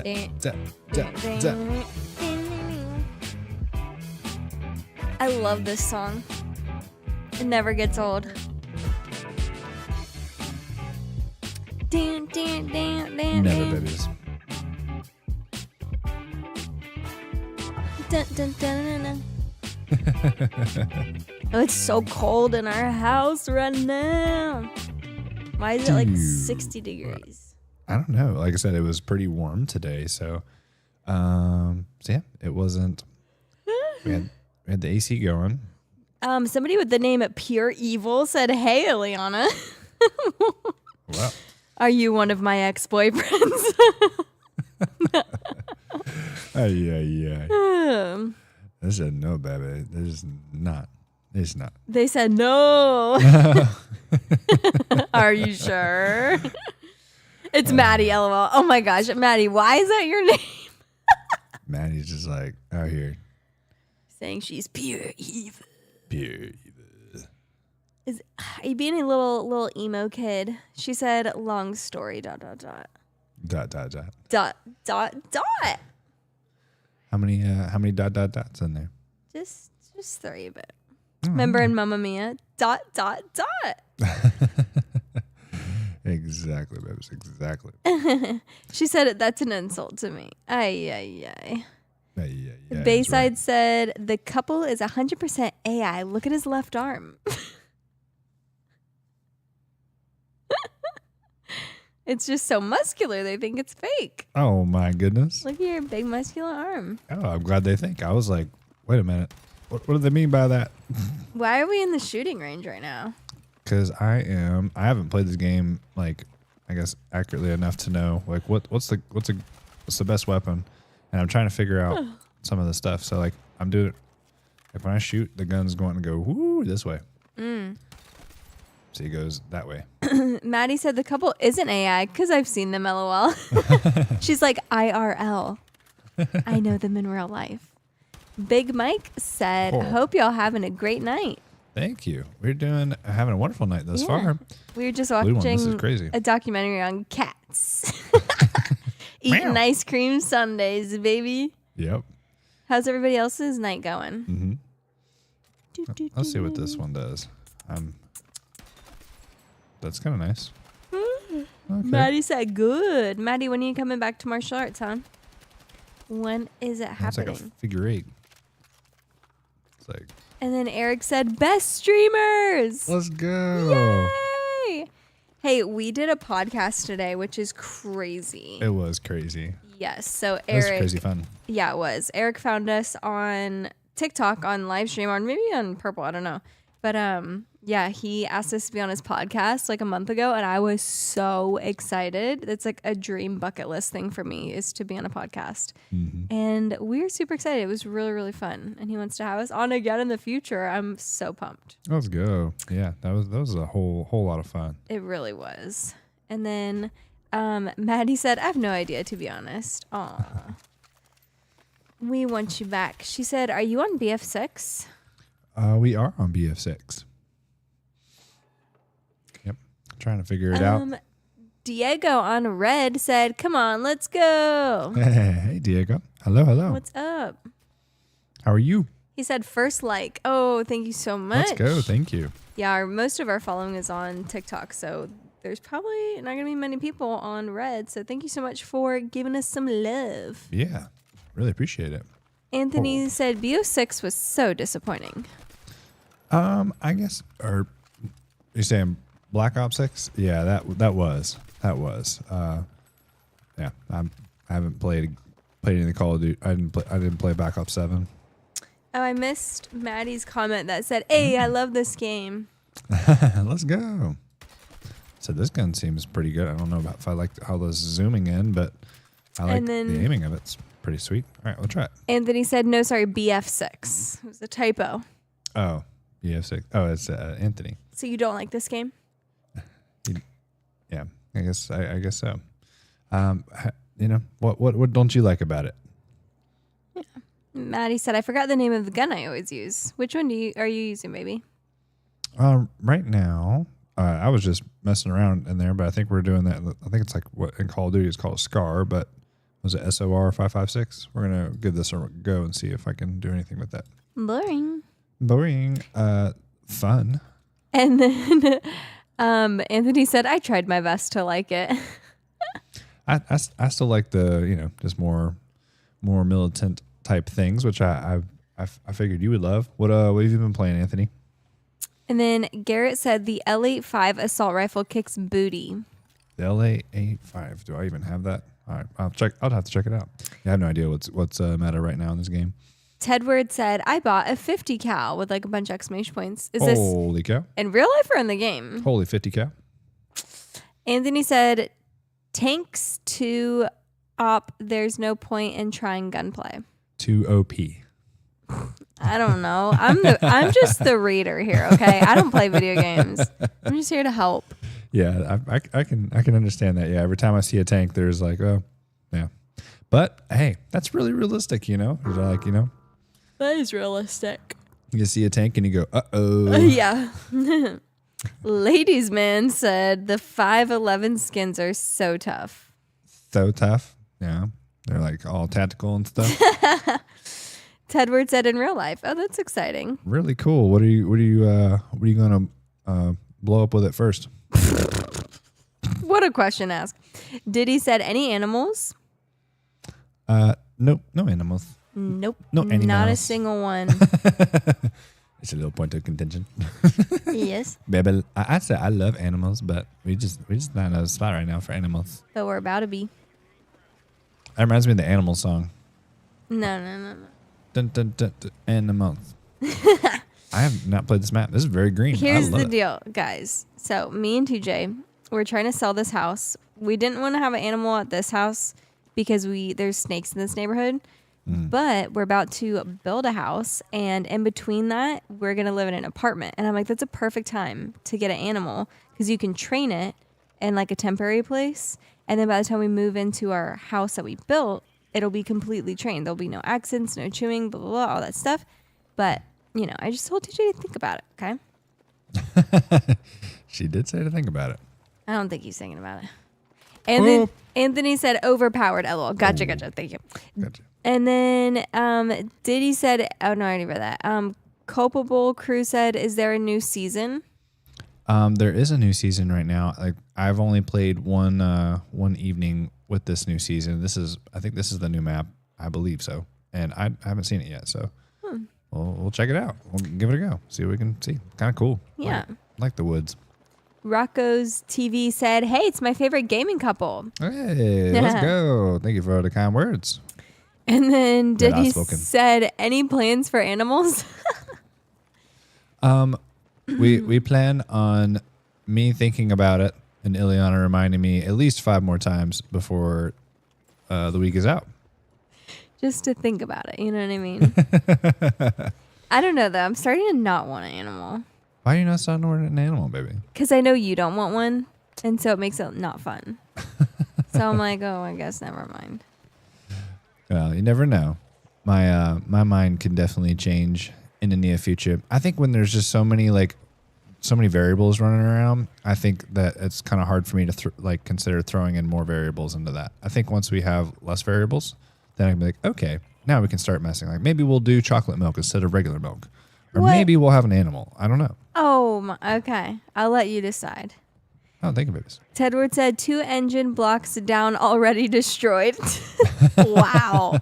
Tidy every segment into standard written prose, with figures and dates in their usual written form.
I love this song. It never gets old. Never babies. Dun, dun, dun, dun, dun. Oh, it's so cold in our house right now. Why is it like 60 degrees? I don't know. Like I said, it was pretty warm today, so yeah, it wasn't. We had the AC going. Somebody with the name Pure Evil said, "Hey, Eliana, Wow. are you one of my ex-boyfriends?" Yeah. They said no, baby. There's not. It's not. They said no. Are you sure? It's Maddie, LOL. Oh my gosh, Maddie, why is that your name? Maddie's just like out here. Saying she's pure evil. Pure evil. Are you being a little emo kid? She said, long story, ... Dot. How many dots in there? Just 3 of it. Remember in Mamma Mia? ... Exactly, babes. Exactly. She said that's an insult to me. Ay. Yeah, Bayside said the couple is 100% AI. Look at his left arm. It's just so muscular. They think it's fake. Oh my goodness. Look at your big muscular arm. Oh, I'm glad they think. I was like, wait a minute. What do they mean by that? Why are we in the shooting range right now? Because I haven't played this game like I guess accurately enough to know like what's the best weapon, and I'm trying to figure out some of the stuff. So like I'm doing it. Like when I shoot, the gun's going to go woo this way. So he goes that way. Maddie said the couple isn't AI because I've seen them, LOL. She's like, IRL. I know them in real life. Big Mike said, hope y'all having a great night. Thank you. We're having a wonderful night thus far. We were just This is watching crazy. a documentary on cats. Eating ice cream sundaes, baby. Yep. How's everybody else's night going? Let's see what this one does. That's kind of nice. Okay. Maddie said, good. Maddie, when are you coming back to martial arts, huh? When is it happening? It's like a figure 8. It's like... And then Eric said, best streamers. Let's go. Yay. Hey, we did a podcast today, which is crazy. It was crazy. Yes. So It was Eric. crazy fun. Yeah, it was. Eric found us on TikTok on live stream, or maybe on Purple. I don't know. But yeah, he asked us to be on his podcast like a month ago, and I was so excited. It's like a dream bucket list thing for me, is to be on a podcast. And we were super excited. It was really, really fun. And he wants to have us on again in the future. I'm so pumped. Let's go. Yeah, that was a whole lot of fun. It really was. And then Maddie said, I have no idea, to be honest. Aw. We want you back. She said, are you on BF6? We are on BF6. Yep. Trying to figure it out. Diego on Red said, come on, let's go. Hey, Diego. Hello. What's up? How are you? He said, first like. Oh, thank you so much. Let's go. Thank you. Yeah, most of our following is on TikTok, so there's probably not going to be many people on Red. So thank you so much for giving us some love. Yeah. Really appreciate it. Anthony said, BO6 was so disappointing. I guess, or you're saying Black Ops 6? Yeah, that was. Yeah, I haven't played any of the Call of Duty. I didn't play Black Ops 7. Oh, I missed Maddie's comment that said, hey, I love this game. Let's go. So this gun seems pretty good. I don't know if I like how this zooming in, but I like the aiming of it. It's pretty sweet. All right, we'll try it. Anthony said, no, sorry, BF6. It was a typo. Oh, BF6. Oh, it's Anthony. So you don't like this game? Yeah, I guess so. You know, what don't you like about it? Yeah. Maddie said, I forgot the name of the gun I always use. Which one are you using, baby? Right now, I was just messing around in there, but I think we're doing that. I think it's like what in Call of Duty is called a SCAR, but Was it SOR 556? We're gonna give this a go and see if I can do anything with that. Boring. Boring. Fun. And then Anthony said, I tried my best to like it. I still like the just more militant type things, which I figured you would love. What have you been playing, Anthony? And then Garrett said the L85 assault rifle kicks booty. The LA85. Do I even have that? All right, I'll have to check it out. Yeah, I have no idea what's meta right now in this game. Tedward said, I bought a 50 cal with like a bunch of exclamation points. Is Holy cow. this in real life or in the game? Holy 50 cow. Anthony said, tanks to op, there's no point in trying gunplay. 2 OP. I don't know. I'm just the reader here, okay? I don't play video games. I'm just here to help. Yeah, I can understand that. Yeah, every time I see a tank, there's like, oh, yeah. But hey, that's really realistic, Like, That is realistic. you see a tank and you go, uh-oh. Yeah. Ladies man said the 511 skins are so tough. So tough. Yeah. They're like all tactical and stuff. Tedward said in real life. Oh, that's exciting. Really cool. What are you gonna blow up with it first? What a question to ask. Diddy said any animals? Nope, no animals. Nope. No animals. Not a single one. It's a little point of contention. Yes. Baby, I'd say I love animals, but we just not in a spot right now for animals. But we're about to be. That reminds me of the animal song. No. Dun, dun, dun, dun, animals. I have not played this map. This is very green. Here's I love the it. deal, guys. So me and TJ, we're trying to sell this house. We didn't want to have an animal at this house because there's snakes in this neighborhood. But we're about to build a house, and in between that, we're gonna live in an apartment. And I'm like, that's a perfect time to get an animal because you can train it in like a temporary place, and then by the time we move into our house that we built, it'll be completely trained. There'll be no accidents, no chewing, blah blah blah, all that stuff. But I just told TJ to think about it. Okay. She did say to think about it. I don't think he's thinking about it. And then Anthony said overpowered. LOL. Gotcha. Thank you. Gotcha. And then Diddy said, oh no, I already read that. Culpable Crew said, is there a new season? There is a new season right now. Like I've only played one evening with this new season. I think this is the new map. I believe so. And I haven't seen it yet, so we'll check it out. We'll give it a go. See what we can see. Kind of cool. Yeah. Like the woods. Rocco's TV said, hey, it's my favorite gaming couple. Hey, let's go. Thank you for the kind words. And then Diddy outspoken. said, any plans for animals? We plan on me thinking about it and Ileana reminding me at least 5 more times before the week is out. Just to think about it. You know what I mean? I don't know, though. I'm starting to not want an animal. Why are you not starting to want an animal, baby? Because I know you don't want one. And so it makes it not fun. So I'm like, oh, I guess never mind. Well, you never know. My mind can definitely change in the near future. I think when there's just so many variables running around, I think that it's kind of hard for me to consider throwing in more variables into that. I think once we have less variables, then I can be like, okay, now we can start messing. Like maybe we'll do chocolate milk instead of regular milk, or maybe we'll have an animal. I don't know. Oh, okay. I'll let you decide. Oh, thank you, babies. Tedward said 2 engine blocks down, already destroyed. Wow.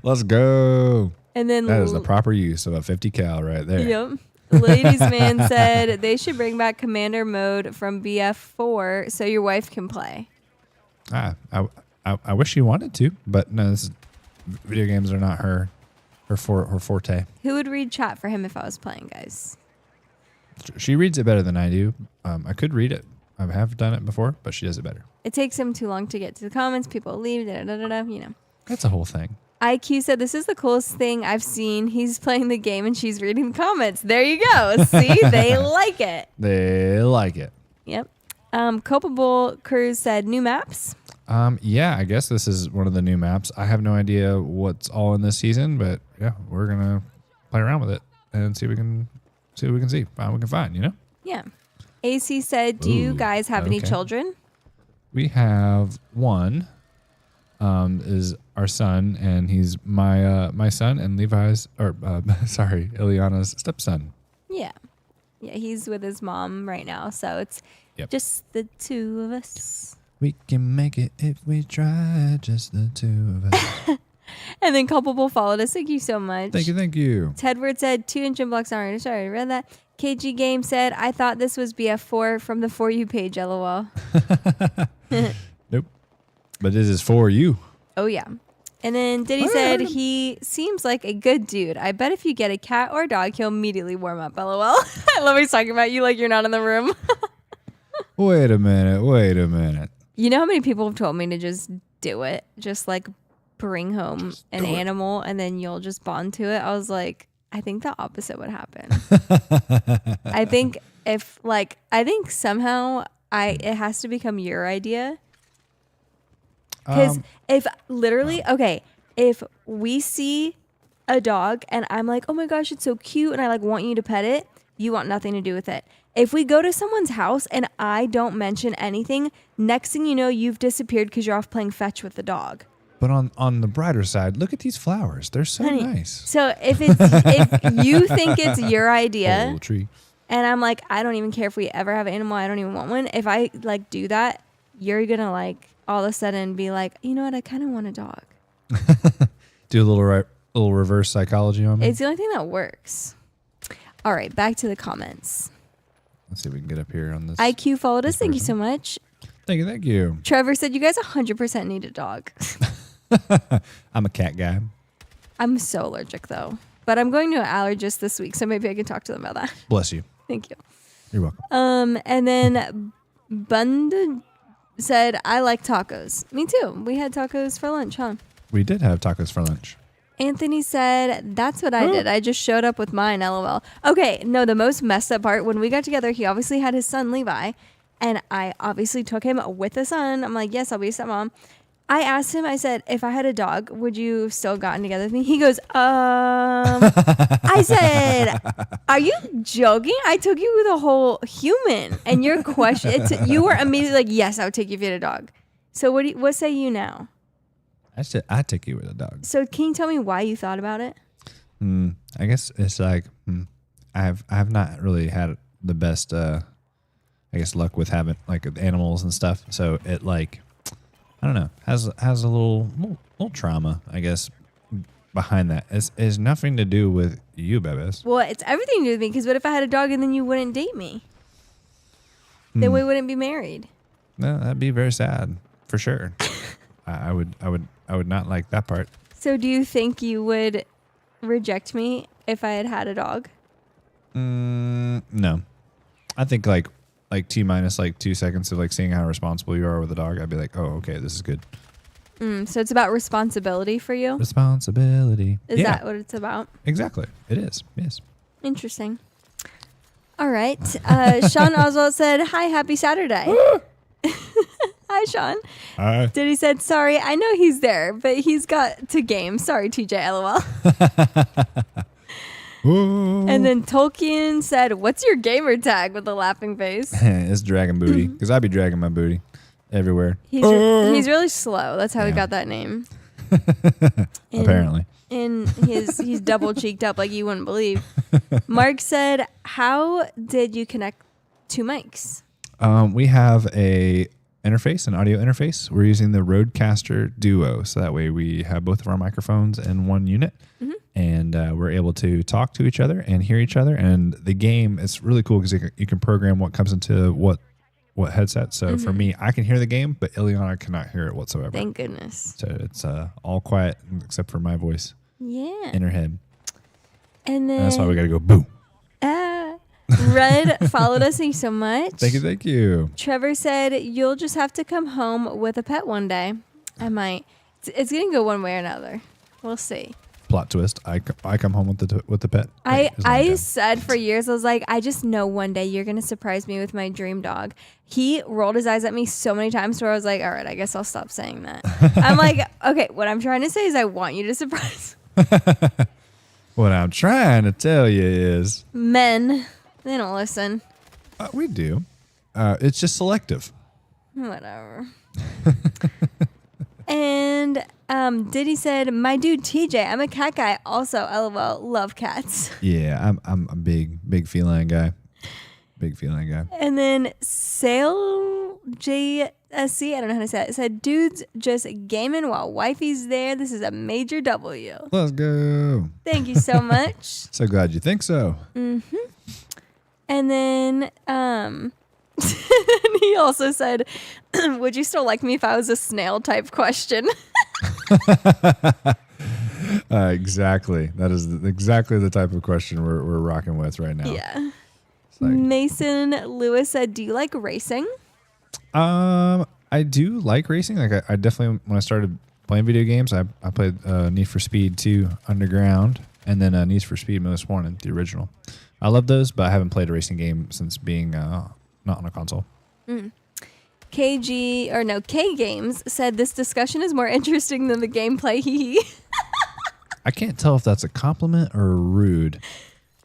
Let's go. And then That is the proper use of a 50 cal right there. Yep. Ladies man said they should bring back commander mode from BF4 so your wife can play. I wish she wanted to, but no, video games are not her forte. Who would read chat for him if I was playing, guys? She reads it better than I do. I could read it. I have done it before, but she does it better. It takes him too long to get to the comments. People leave, That's a whole thing. IQ said, this is the coolest thing I've seen. He's playing the game and she's reading the comments. There you go. See, they like it. They like it. Yep. Culpable Cruz said, new maps? Yeah, I guess this is one of the new maps. I have no idea what's all in this season, but yeah, we're going to play around with it and see what we can see. Find what we can find, Yeah. AC said, do you guys have any children? We have one. is our son, and he's my son and Levi's, or sorry, Ileana's stepson. Yeah. Yeah, he's with his mom right now, so it's just the two of us. We can make it if we try, just the two of us. And then Culpable followed us. Thank you so much. Thank you, thank you. Tedward said 2 inch blocks already. Sorry, I read that. KG Game said, I thought this was BF4 from the For You page, lol. Nope. But this is for you. Oh, yeah. And then Diddy said, he seems like a good dude. I bet if you get a cat or a dog, he'll immediately warm up, lol. I love he's talking about you like you're not in the room. Wait a minute. You know how many people have told me to just do it? Just like bring home an animal and then you'll just bond to it. I was like, I think the opposite would happen. I think somehow it has to become your idea. Because if we see a dog and I'm like, oh my gosh, it's so cute, and I like want you to pet it, you want nothing to do with it. If we go to someone's house and I don't mention anything, next thing you know, you've disappeared because you're off playing fetch with the dog. But on the brighter side, look at these flowers. They're so nice. So if you think it's your idea, whole tree. And I'm like, I don't even care if we ever have an animal. I don't even want one. If I like do that, you're gonna like all of a sudden be like, you know what? I kind of want a dog. Do a little reverse psychology on me. It's the only thing that works. All right, back to the comments. Let's see if we can get up here on this. IQ followed us. Thank you so much. Thank you. Trevor said, you guys 100% need a dog. I'm a cat guy. I'm so allergic though. But I'm going to an allergist this week, so maybe I can talk to them about that. Bless you. Thank you. You're welcome. And then Bunda said, I like tacos. Me too. We had tacos for lunch, huh? We did have tacos for lunch. Anthony said, that's what I did. I just showed up with mine, lol. Okay, no, the most messed up part, when we got together, he obviously had his son, Levi, and I obviously took him with the son. I'm like, yes, I'll be a stepmom. I asked him, I said, if I had a dog, would you still gotten together with me? He goes, I said, are you joking? I took you with a whole human. And your question, you were immediately like, yes, I would take you if you had a dog. So what say you now? I said I'd take you with a dog. So can you tell me why you thought about it? I guess it's like I have not really had the best luck with having like animals and stuff. So it like I don't know has a little trauma I guess behind that. It's nothing to do with you, Bebes. Well, it's everything to do with me. Because what if I had a dog and then you wouldn't date me? Then we wouldn't be married. No, that'd be very sad for sure. I would not like that part. So do you think you would reject me if I had a dog? No. I think like T minus like 2 seconds of like seeing how responsible you are with a dog, I'd be like, oh, okay, this is good. So it's about responsibility for you? Responsibility. Is that what it's about? Exactly. It is. Yes. Interesting. All right. Sean Oswald said, hi, happy Saturday. Hi, Sean. Hi. Diddy said, sorry, I know he's there, but he's got to game. Sorry, TJ, lol. And then Tolkien said, what's your gamer tag with a laughing face? It's dragon booty, because I be dragging my booty everywhere. He's really slow. That's how he got that name. Apparently. And he's double cheeked up like you wouldn't believe. Mark said, how did you connect two mics? We have an audio interface. We're using the Rodecaster Duo, so that way we have both of our microphones in one unit, and we're able to talk to each other and hear each other. And the game, it's really cool because you can program what comes into what headset. So for me, I can hear the game, but Ileana cannot hear it whatsoever. Thank goodness. So it's all quiet except for my voice. Yeah. In her head. And then that's why we got to go boom. Red followed us. Thank you so much. Thank you. Trevor said, you'll just have to come home with a pet one day. I might. It's going to go one way or another. We'll see. Plot twist. I come home with the pet. I said for years, I was like, I just know one day you're going to surprise me with my dream dog. He rolled his eyes at me so many times where I was like, all right, I guess I'll stop saying that. I'm like, okay, what I'm trying to say is I want you to surprise. What I'm trying to tell you is men, they don't listen. We do. It's just selective. Whatever. And Diddy said, "My dude TJ, I'm a cat guy. Also, LOL, love cats." Yeah, I'm a big feline guy. Big feline guy. And then Sale JSC, I don't know how to say it, said, "Dudes just gaming while wifey's there. This is a major W." Let's go. Thank you so much. So glad you think so. And then he also said, "Would you still like me if I was a snail type question?" Exactly. That is exactly the type of question we're rocking with right now. Yeah. Like, Mason Lewis said, "Do you like racing?" I do like racing. Like I definitely, when I started playing video games, I played Need for Speed 2 Underground and then Need for Speed Most Wanted, the original. I love those, but I haven't played a racing game since being not on a console. K Games said, "This discussion is more interesting than the gameplay." Hee hee. I can't tell if that's a compliment or rude,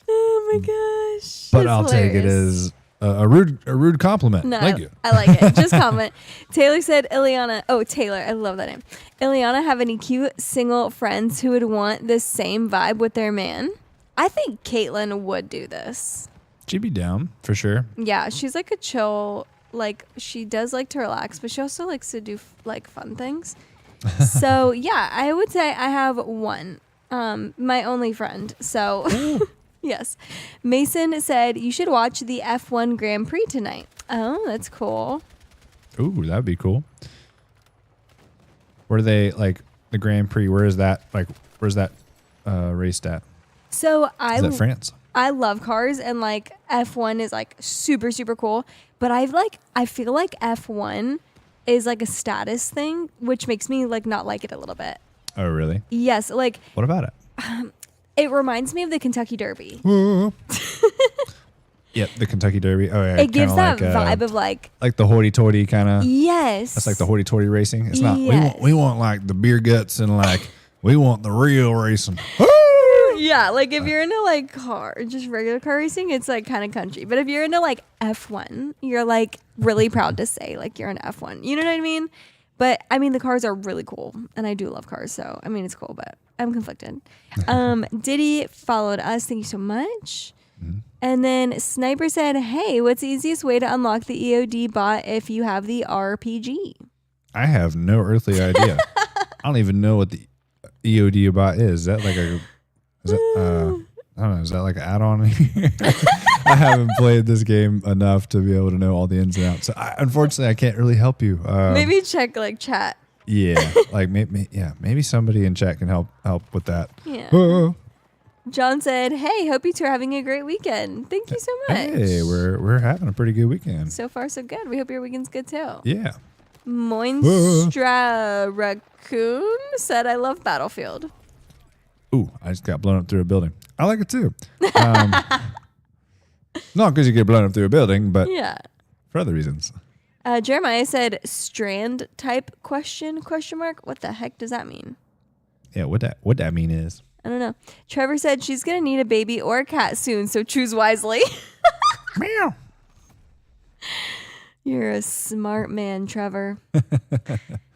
Oh my gosh. but That's I'll take it hilarious. as a rude compliment. No, Thank you. I like it. Just comment. Taylor said, Ileana. Oh, Taylor. I love that name. Ileana, have any cute single friends who would want the same vibe with their man? I think Caitlin would do this. She'd be down for sure. Yeah, she's like a chill, like she does like to relax, but she also likes to do like fun things. So yeah, I would say I have one, my only friend. So yes, Mason said you should watch the F1 Grand Prix tonight. Oh, that's cool. Ooh, that'd be cool. Where they like the Grand Prix? Where is that? Like, where's that raced at? So Is that France? I love cars and like F1 is like super, super cool. But I feel like F1 is like a status thing, which makes me like not like it a little bit. Oh, really? Yes. Like What about it? it reminds me of the Kentucky Derby. Yep, the Kentucky Derby. Oh, yeah. It gives kinda that like, vibe of like, like the hoity-toity kind of. yes. That's like the hoity-toity racing. It's not. Yes. We want like the beer guts and like we want the real racing. Yeah, like if you're into like just regular car racing, it's like kind of country. But if you're into like F1, you're like really proud to say like you're an F1. You know what I mean? But I mean, the cars are really cool, and I do love cars. So I mean, it's cool, but I'm conflicted. Diddy followed us. Thank you so much. And then Sniper said, "Hey, what's the easiest way to unlock the EOD bot if you have the RPG?" I have no earthly idea. I don't even know what the EOD bot is. Is that like a? Is that, I don't know. Is that like an add-on? I haven't played this game enough to be able to know all the ins and outs. So unfortunately, I can't really help you. Maybe check like chat. Yeah, like maybe somebody in chat can help with that. Yeah. Oh. John said, "Hey, hope you two are having a great weekend. Thank you so much." Hey, we're having a pretty good weekend. So far, so good. We hope your weekend's good too. Yeah. Moinstra Raccoon said, "I love Battlefield." Ooh, I just got blown up through a building. I like it too. Not because you get blown up through a building, but Yeah. for other reasons. Jeremiah said, "Strand type question mark. What the heck does that mean?" Yeah, what that mean is. I don't know. Trevor said she's gonna need a baby or a cat soon, so choose wisely. Meow. You're a smart man, Trevor.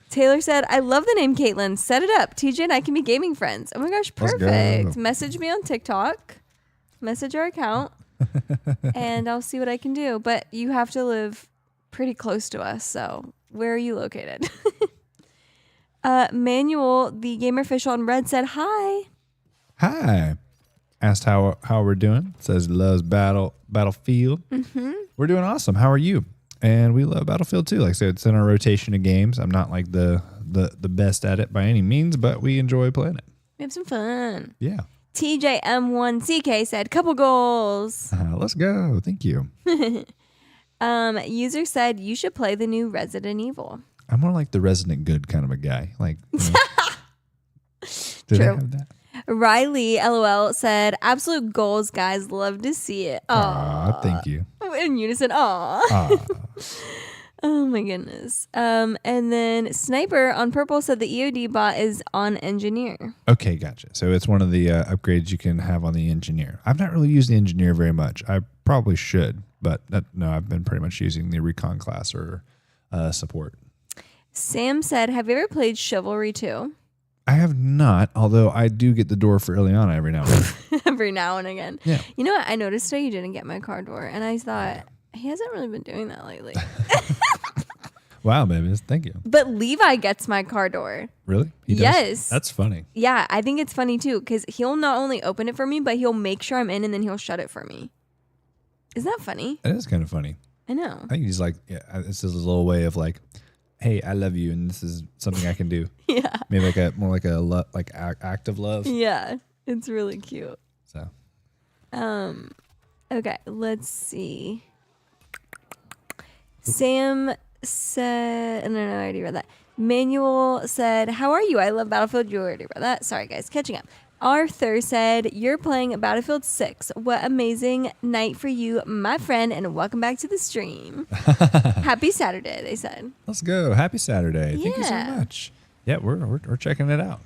Taylor said, "I love the name Caitlin. Set it up. TJ and I can be gaming friends." Oh my gosh, Let's perfect. go. Message me on TikTok. Message our account. And I'll see what I can do. But you have to live pretty close to us. So where are you located? Manuel, the gamer official on Red, said hi. Hi. Asked how we're doing. Says loves Battlefield. We're doing awesome. How are you? And we love Battlefield too. Like I said, it's in our rotation of games. I'm not like the best at it by any means, but we enjoy playing it. We have some fun. Yeah. TJM1CK said, "Couple goals." Let's go. Thank you. User said, "You should play the new Resident Evil." I'm more like the Resident Good kind of a guy. Like, you know. Did I True. have that? Riley, LOL, said, "Absolute goals, guys. Love to see it." Aw, thank you. In unison, aw. Aw. Oh my goodness. And then Sniper on Purple said the EOD bot is on Engineer. Okay, gotcha. So it's one of the upgrades you can have on the Engineer. I've not really used the Engineer very much. I probably should, but no, I've been pretty much using the Recon class or support. Sam said, have you ever played Chivalry 2? I have not, although I do get the door for Ileana every now and then. Every now and again. Yeah. You know what? I noticed today you didn't get my car door, and I thought, he hasn't really been doing that lately. Wow, baby. Thank you. But Levi gets my car door. Really? He does? Yes. That's funny. Yeah, I think it's funny too, because he'll not only open it for me, but he'll make sure I'm in and then he'll shut it for me. Isn't that funny? That is kind of funny. I know. I think he's like, yeah, this is his little way of like, hey, I love you, and this is something I can do. Yeah. Maybe like a act of love. Yeah. It's really cute. So Okay, let's see. Sam said, no, I already read that. Manuel said, how are you? I love Battlefield. You already read that. Sorry, guys. Catching up. Arthur said, you're playing Battlefield 6. What amazing night for you, my friend, and welcome back to the stream. Happy Saturday, they said. let's go. Happy Saturday. Thank you so Yeah. much. Yeah, we're checking it out.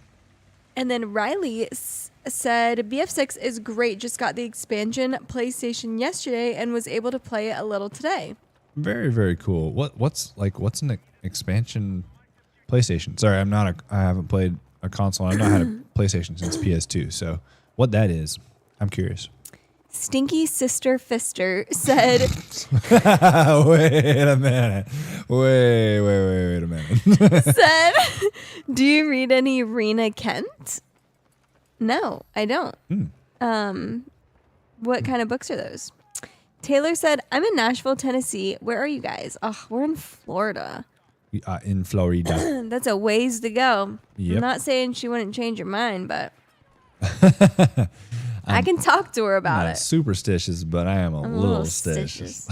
And then Riley said, BF6 is great. Just got the expansion PlayStation yesterday and was able to play it a little today. Very, very cool. What's an expansion PlayStation? Sorry, I haven't played a console. I've not had a PlayStation since PS2. So what that is, I'm curious. Stinky Sister Fister said, Wait a minute. Wait a minute. said, do you read any Rena Kent? No, I don't. What kind of books are those? Taylor said, I'm in Nashville, Tennessee. Where are you guys? Oh, we're in Florida. In Florida. That's a ways to go. Yep. I'm not saying she wouldn't change her mind, but I can talk to her about Not it. superstitious, but I am a I'm a little little stitious.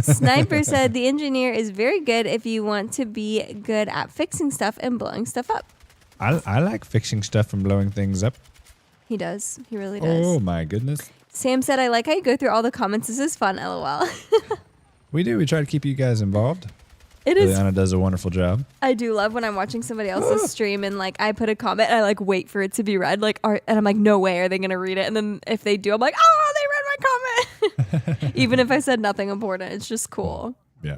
Sniper said, the engineer is very good if you want to be good at fixing stuff and blowing stuff up. I like fixing stuff and blowing things up. He does. He really does. Oh my goodness. Sam said, I like how you go through all the comments. This is fun, LOL. We do. We try to keep you guys involved. It is. Liliana does a wonderful job. I do love when I'm watching somebody else's stream and like I put a comment and I like wait for it to be read. Like, and I'm like, no way are they going to read it? And then if they do, I'm like, oh, they read my comment. Even if I said nothing important, it's just cool. Yeah.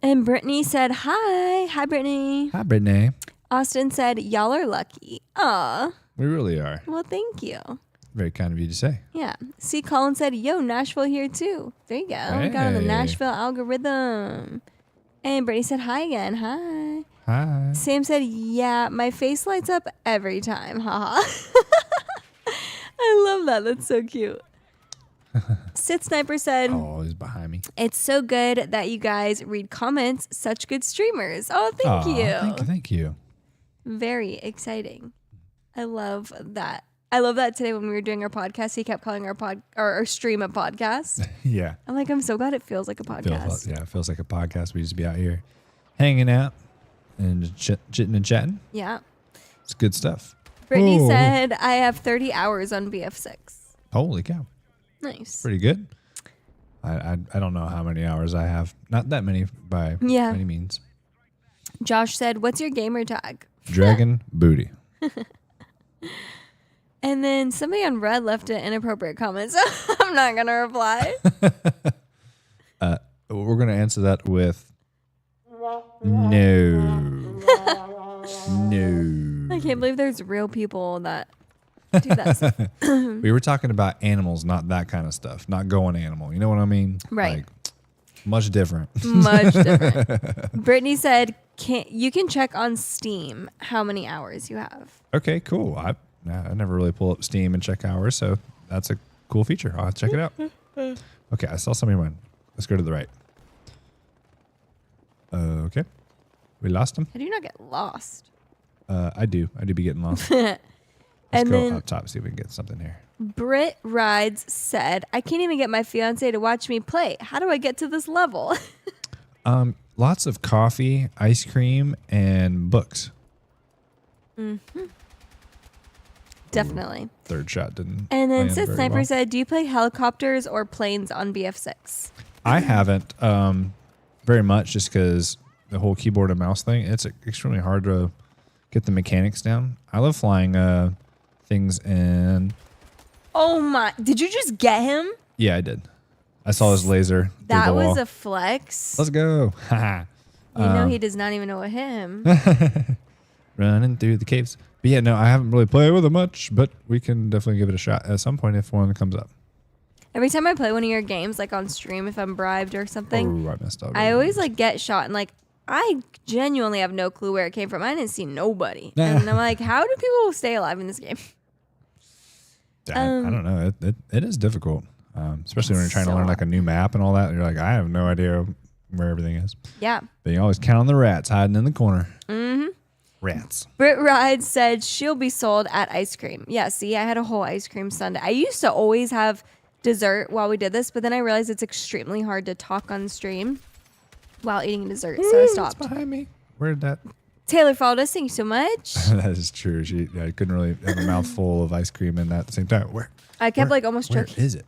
And Brittany said, hi. Hi, Brittany. Hi, Brittany. Austin said, y'all are lucky. Aw. We really are. Well, thank you. Very kind of you to say. Yeah. See, Colin said, yo, Nashville here too. There you go. We got on the Hey. Nashville algorithm. And Brittany said, hi again. Hi. Hi. Sam said, yeah, my face lights up every time. Haha. I love that. That's so cute. Sid Sniper said, Oh, he's behind me. it's so good that you guys read comments. Such good streamers. Oh, thank Aw, you. Thank you. Very exciting. I love that. I love that today when we were doing our podcast, he kept calling our stream a podcast. Yeah. I'm like, I'm so glad it feels like a podcast. It feels like a podcast. We just be out here hanging out and chitting and chatting. Yeah. It's good stuff. Brittany Oh. said, I have 30 hours on BF6. Holy cow. Nice. Pretty good. I don't know how many hours I have. Not that many by Yeah. any means. Josh said, what's your gamer tag? Dragon Booty. And then somebody on Red left an inappropriate comment, so I'm not going to reply. We're going to answer that with no. No. I can't believe there's real people that do that stuff. We were talking about animals, not that kind of stuff. Not going animal. You know what I mean? Right. Like, much different. Much different. Brittany said, you can check on Steam how many hours you have. Okay, cool. I never really pull up Steam and check hours, so that's a cool feature. I'll have to check it out. Okay, I saw somebody run. Let's go to the right. Okay. We lost him? How do you not get lost? I do. I do be getting lost. Let's And go then up top, see if we can get something here. Brit Rides said, I can't even get my fiance to watch me play. How do I get to this level? Lots of coffee, ice cream, and books. Definitely. Third shot didn't. And then land Sid very Sniper well. said, do you play helicopters or planes on BF6? I haven't very much just because the whole keyboard and mouse thing, it's extremely hard to get the mechanics down. I love flying things in. Oh my, did you just get him? Yeah, I did. I saw his laser. through That the was wall. a flex. Let's go. You know he does not even know what hit him. Running through the caves. But yeah, no, I haven't really played with it much, but we can definitely give it a shot at some point if one comes up. Every time I play one of your games, like on stream, if I'm bribed or something, Oh, I messed up. I always like get shot and like I genuinely have no clue where it came from. I didn't see nobody, and I'm like, how do people stay alive in this game? I don't know. It is difficult, especially when you're trying to so learn like a new map and all that. And you're like, I have no idea where everything is. Yeah. But you always count on the rats hiding in the corner. Mm-hmm. Rats. Brit Ride said she'll be sold at ice cream. Yeah, see, I had a whole ice cream sundae. I used to always have dessert while we did this, but then I realized it's extremely hard to talk on stream while eating dessert, so I It's stopped. behind me. Where did that? Taylor followed us. Thank you so much. That is true. I couldn't really have a mouthful of ice cream in that at the same time. I kept like almost Where choking. is it?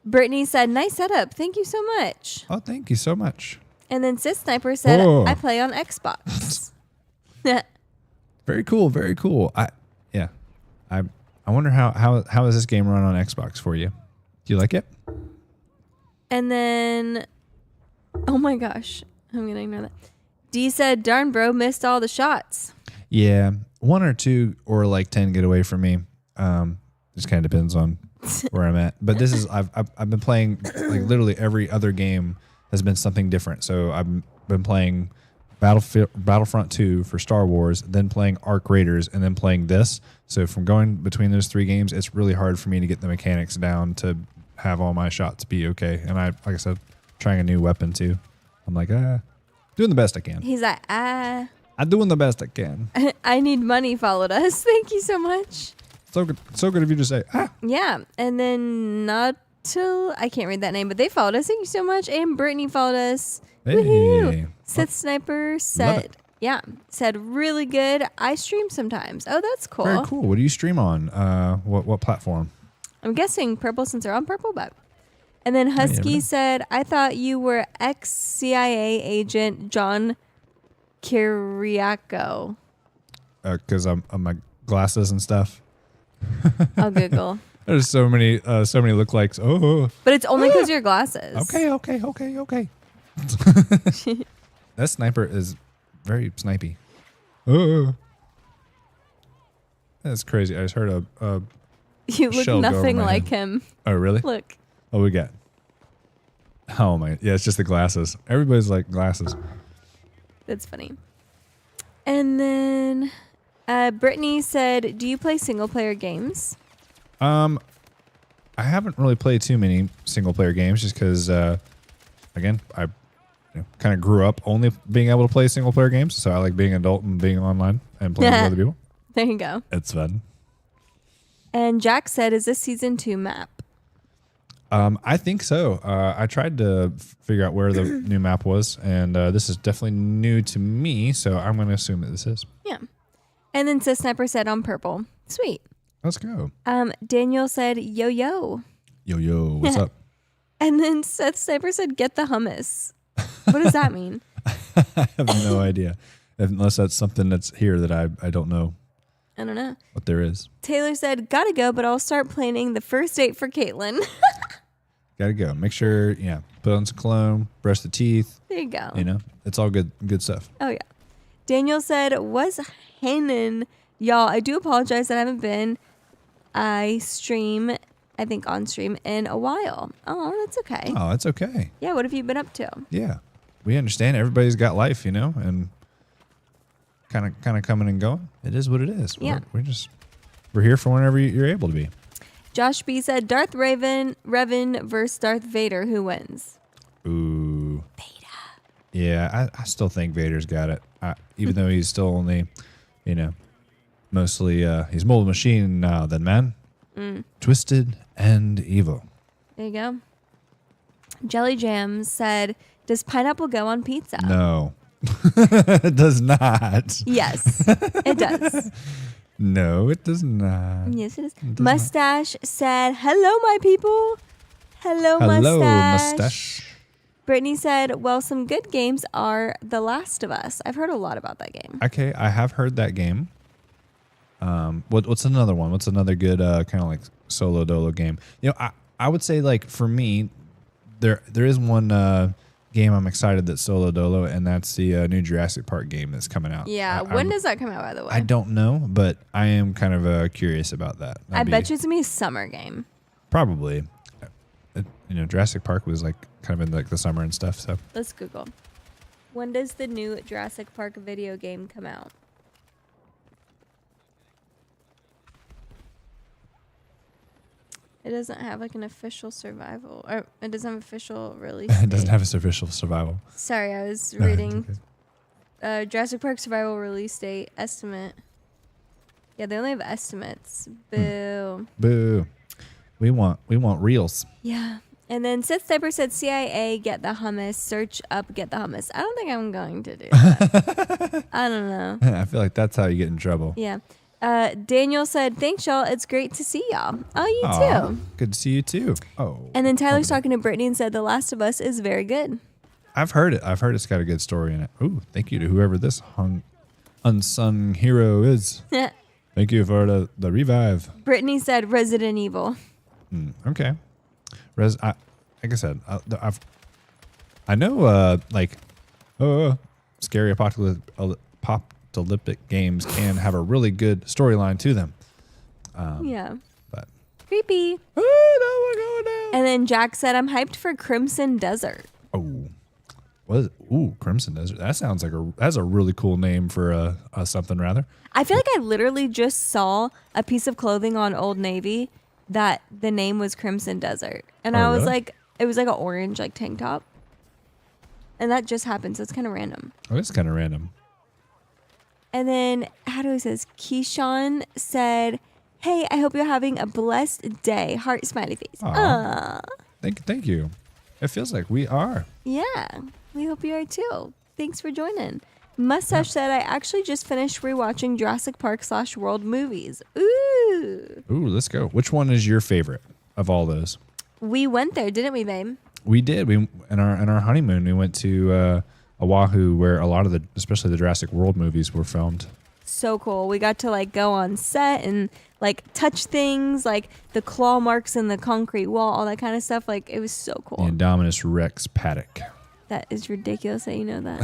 Brittany said, nice setup. Thank you so much. Oh, thank you so much. And then Sis Sniper said, Whoa. I play on Xbox. Very cool. Very cool. I wonder how is this game run on Xbox for you? Do you like it? And then, oh my gosh, I'm going to ignore that. D said, darn bro, missed all the shots. Yeah, 1 or 2 or like 10 get away from me. Just kind of depends on where I'm at. But this is I've been playing like literally every other game has been something different. So I've been playing Battlefront 2 for Star Wars, then playing Arc Raiders, and then playing this. So from going between those 3 games, it's really hard for me to get the mechanics down to have all my shots be okay. And like I said, trying a new weapon too. I'm like, doing the best I can. He's like, I'm doing the best I can. I need money followed us. Thank you so much. So good of you to say, Yeah. And then not till, I can't read that name, but they followed us. Thank you so much. And Brittany followed us. Hey. Woohoo. Sith Sniper Love said, said really good. I stream sometimes. Oh, that's cool. Very cool. What do you stream on? What platform? I'm guessing Purple since they're on Purple, but. And then Husky know. said, I thought you were ex-CIA agent John Kiriakou. Because I'm my glasses and stuff. I'll Google. There's so many lookalikes. Oh, But it's only because your glasses. okay. That sniper is very snipey. Oh, that's crazy. I just heard a You look shell go over nothing my like head. him. Oh, really? Look. Oh, we got. Oh my, yeah, it's just the glasses. Everybody's like glasses. That's funny. And then Brittany said, do you play single player games? I haven't really played too many single player games just because, again, I kind of grew up only being able to play single player games. So I like being an adult and being online and playing with other people. There you go. It's fun. And Jack said, is this season 2 map? I think so. I tried to figure out where the new map was, and this is definitely new to me. So I'm going to assume that this is. Yeah. And then Sis Sniper said on Purple. Sweet. Let's go. Daniel said, yo, yo. Yo, what's up? And then Seth Sniper said, get the hummus. What does that mean? I have no idea. Unless that's something that's here that I don't know I don't know. what there is. Taylor said, gotta go, but I'll start planning the first date for Caitlin. Gotta go. Make sure, put on some cologne, brush the teeth. There you go. It's all good stuff. Oh, yeah. Daniel said, was Hanan. Y'all, I do apologize that I haven't been. I think on stream in a while. Oh, that's okay. Oh, that's okay. Yeah, what have you been up to? Yeah. We understand everybody's got life, and kind of coming and going. It is what it is. Yeah. We're here for whenever you're able to be. Josh B said, Darth Revan versus Darth Vader. Who wins? Ooh. Vader. Yeah, I still think Vader's got it. Even though he's still only, mostly, he's more of a machine now than man. Twisted and evil. There you go. Jelly Jam said, does pineapple go on pizza? No. It does not. Yes, it does. No, it does not. Yes, it is. Mustache said, hello, my people. Hello, Mustache. Brittany said, well, some good games are The Last of Us. I've heard a lot about that game. Okay, I have heard that game. What's another one? What's another good kind of like solo dolo game? I would say like for me, there is one game I'm excited that's solo dolo, and that's the new Jurassic Park game that's coming out. Yeah. When does that come out, by the way? I don't know, but I am kind of curious about that. I bet you it's gonna be a summer game. Probably. Jurassic Park was like kind of in like the summer and stuff. So Let's Google. When does the new Jurassic Park video game come out? It doesn't have like an official survival, or it doesn't have official release. it doesn't date. have its official survival. Sorry, I was No, it's reading okay. Jurassic Park survival release date estimate. Yeah, they only have estimates. Boo. Boo. We want reels. Yeah. And then Sith Sniper said CIA get the hummus, search up get the hummus. I don't think I'm going to do that. I don't know. I feel like that's how you get in trouble. Yeah. Daniel said, thanks, y'all. It's great to see y'all. Oh, you Aw, too. good to see you too. Oh. And then Tyler's welcome. talking to Brittany and said, The Last of Us is very good. I've heard it. I've heard it's got a good story in it. Ooh, thank you to whoever this unsung hero is. Thank you for the revive. Brittany said, Resident Evil. Okay. Like I said, I know scary apocalyptic games can have a really good storyline to them. Yeah. But Creepy. oh, no, we're going down. And then Jack said, I'm hyped for Crimson Desert. Oh, what is it? Ooh, Crimson Desert. That sounds like that's a really cool name for a something rather. I feel like I literally just saw a piece of clothing on Old Navy that the name was Crimson Desert. And Oh, I was really? like, it was like an orange like tank top. And that just happened, so it's kind of random. Oh, it's kind of random. And then, how do I say this? Keyshawn said, hey, I hope you're having a blessed day. Heart smiley face. Aw. Thank you. It feels like we are. Yeah, we hope you are too. Thanks for joining. Mustache said, I actually just finished rewatching Jurassic Park / World movies. Ooh. Ooh, let's go. Which one is your favorite of all those? We went there, didn't we, babe? We did. We in our honeymoon, we went to Oahu, where a lot of especially the Jurassic World movies were filmed. So cool. We got to like go on set and like touch things like the claw marks in the concrete wall, all that kind of stuff. Like it was so cool. The Indominus Rex paddock. That is ridiculous that you know that.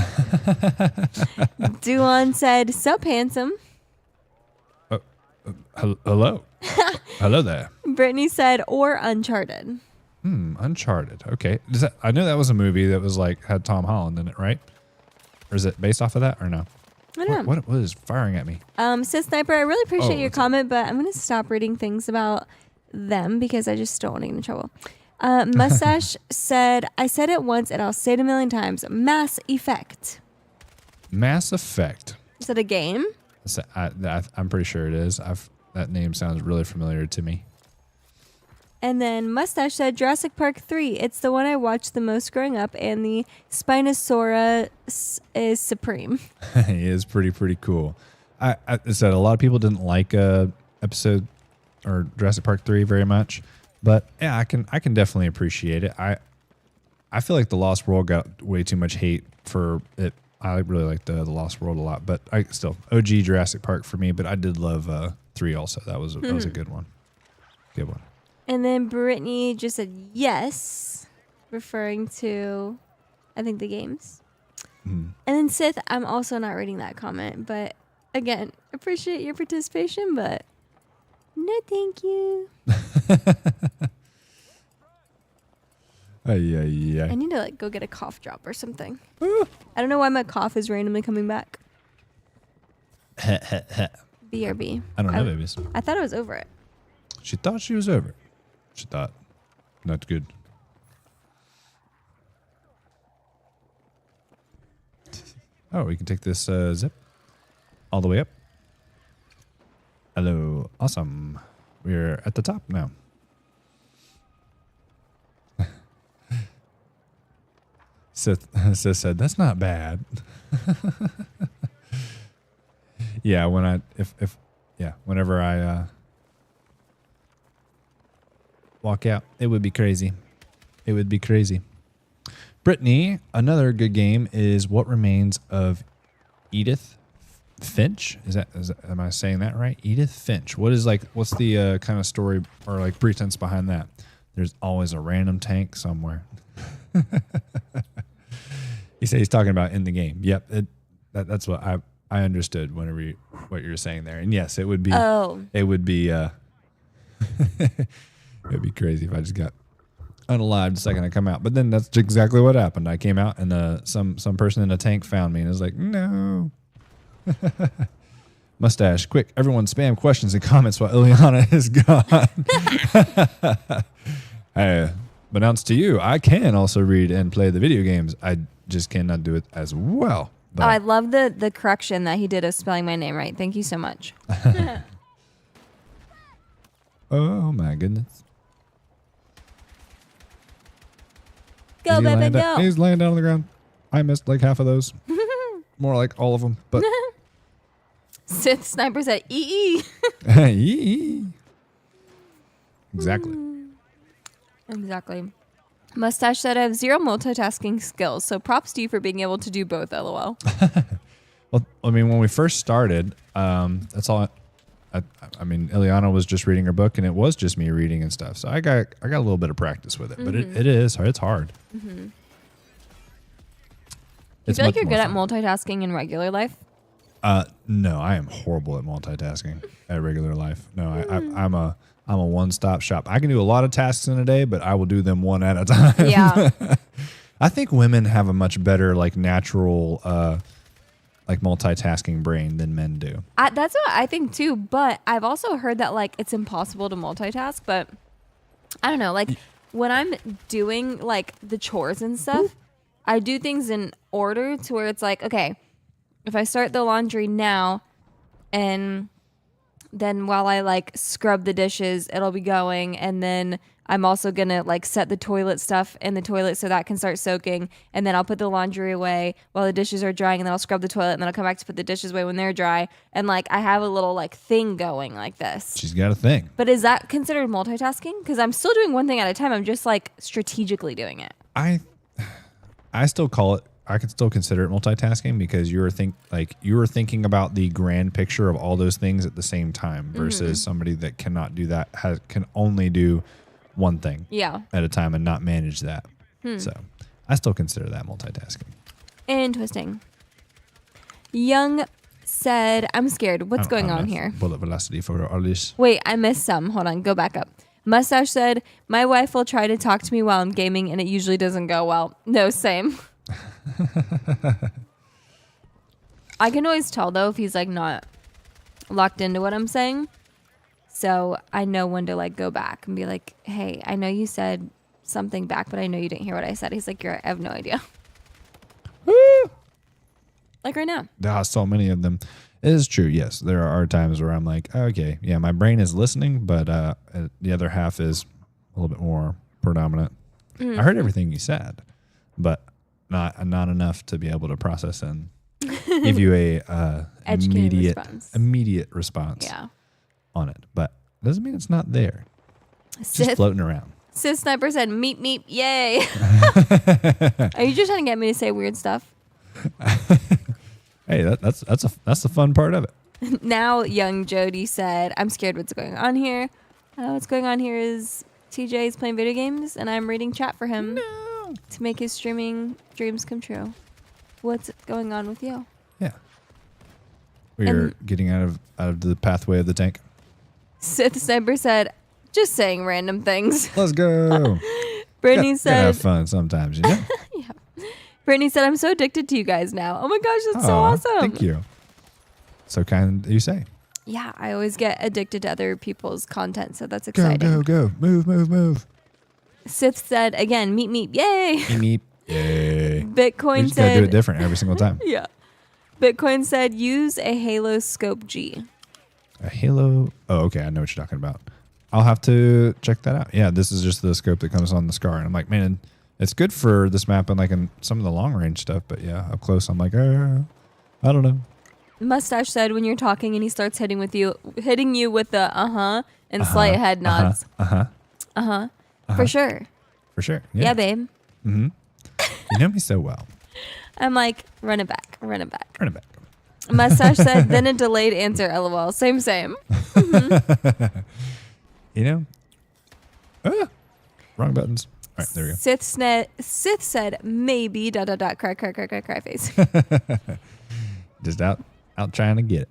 Duan said, sup, handsome. Hello. Hello there. Brittany said, or Uncharted. Uncharted. Okay. I know that was a movie that was like had Tom Holland in it, right? Or is it based off of that or no? I don't know. What is firing at me? Sis Sniper, I really appreciate your what's up? comment, but I'm going to stop reading things about them because I just don't want to get in trouble. Mustache said, I said it once and I'll say it a million times. Mass Effect. Mass Effect. Is it a game? I'm pretty sure it is. That name sounds really familiar to me. And then Mustache said Jurassic Park 3. It's the one I watched the most growing up, and the Spinosaurus is supreme. He is pretty cool. I said a lot of people didn't like episode or Jurassic Park 3 very much, but yeah, I can definitely appreciate it. I feel like the Lost World got way too much hate for it. I really like the Lost World a lot, but I still OG Jurassic Park for me. But I did love 3 also. That was a good one. Good one. And then Brittany just said yes, referring to, I think, the games. And then Sith, I'm also not reading that comment, but again, appreciate your participation, but no thank you. I need to like go get a cough drop or something. I don't know why my cough is randomly coming back. BRB. I don't know, babies. I thought I was over it. She thought she was over. She thought, not good. Oh, we can take this zip all the way up. Hello. Awesome. We're at the top now. Seth said, that's not bad. Yeah, whenever I walk out, it would be crazy. It would be crazy. Brittany, another good game is What Remains of Edith Finch. Am I saying that right? Edith Finch. What's the kind of story or like pretense behind that? There's always a random tank somewhere. He said he's talking about in the game. Yep, that's what I understood whenever what you were saying there. And yes, it would be. Oh. It would be. It would be crazy if I just got unalived the second I come out. But then that's exactly what happened. I came out and some person in a tank found me and was like, no. Mustache, quick! Everyone, spam questions and comments while Ileana is gone. I announce to you, I can also read and play the video games. I just cannot do it as well. But I love the correction that he did of spelling my name right. Thank you so much. oh my goodness! Go, baby, go. He's laying down on the ground. I missed like half of those. More like all of them, but. Sith Sniper said, EE. Exactly. Exactly. Mustache said, I have 0 multitasking skills, so props to you for being able to do both, LOL. Well, I mean, when we first started, that's all. I mean, Ileana was just reading her book, and it was just me reading and stuff. So I got a little bit of practice with it, but it's hard. Mm-hmm. You feel like you're good at multitasking in regular life? No, I am horrible at multitasking at regular life. No, I'm a one-stop shop. I can do a lot of tasks in a day, but I will do them one at a time. Yeah. I think women have a much better like natural like multitasking brain than men do. That's what I think too, but I've also heard that like it's impossible to multitask, but I don't know, like when I'm doing like the chores and stuff, I do things in order to where it's like, okay, if I start the laundry now and then while I like scrub the dishes, it'll be going. And then I'm also going to like set the toilet stuff in the toilet so that can start soaking. And then I'll put the laundry away while the dishes are drying. And then I'll scrub the toilet and then I'll come back to put the dishes away when they're dry. And like I have a little like thing going like this. She's got a thing. But is that considered multitasking? Because I'm still doing one thing at a time. I'm just like strategically doing it. I still call it. I could still consider it multitasking because you were thinking about the grand picture of all those things at the same time versus somebody that cannot do that can only do one thing at a time and not manage that. So I still consider that multitasking. Interesting. Young said, I'm scared. What's going on here? Bullet velocity for Arlish. Wait, I missed some. Hold on. Go back up. Mustache said, my wife will try to talk to me while I'm gaming and it usually doesn't go well. No, same. I can always tell though if he's like not locked into what I'm saying, so I know when to like go back and be like, hey, I know you said something back, but I know you didn't hear what I said. He's like, I have no idea. Like right now. There are so many of them. It is true, yes, there are times where I'm like, okay, yeah, my brain is listening, but the other half is a little bit more predominant. I heard everything you said, but not enough to be able to process and give you a immediate response on it. But it doesn't mean it's not there. It's just floating around. Sith Sniper said, meep, meep, yay. Are you just trying to get me to say weird stuff? Hey, that's the fun part of it. Now, young Jody said, I'm scared what's going on here. What's going on here is TJ is playing video games, and I'm reading chat for him. No. To make his streaming dreams come true. What's going on with you? Yeah. We're getting out of the pathway of the tank. Sith Sniper said, just saying random things. Let's go. Brittany said, gotta have fun sometimes, you know? Yeah. Brittany said, I'm so addicted to you guys now. Oh my gosh, that's so awesome. Thank you. So kind you say. Yeah, I always get addicted to other people's content, so that's exciting. Go. Move. Sith said, again, meep, yay. Meep, yay. Bitcoin we just said... gotta do it different every single time. Yeah. Bitcoin said, use a Halo Scope G. A Halo... Oh, okay, I know what you're talking about. I'll have to check that out. Yeah, this is just the scope that comes on the Scar. And I'm like, man, it's good for this map and like in some of the long-range stuff. But yeah, up close, I'm like, I don't know. Mustache said, when you're talking and he starts hitting you with the and slight head nods. For sure. Yeah, babe. Mm-hmm. You know me so well. I'm like, run it back. Mustache said, then a delayed answer, LOL. Same. Mm-hmm. You know? Wrong buttons. All right, there we go. Sith said maybe ... cry face. Just out trying to get it.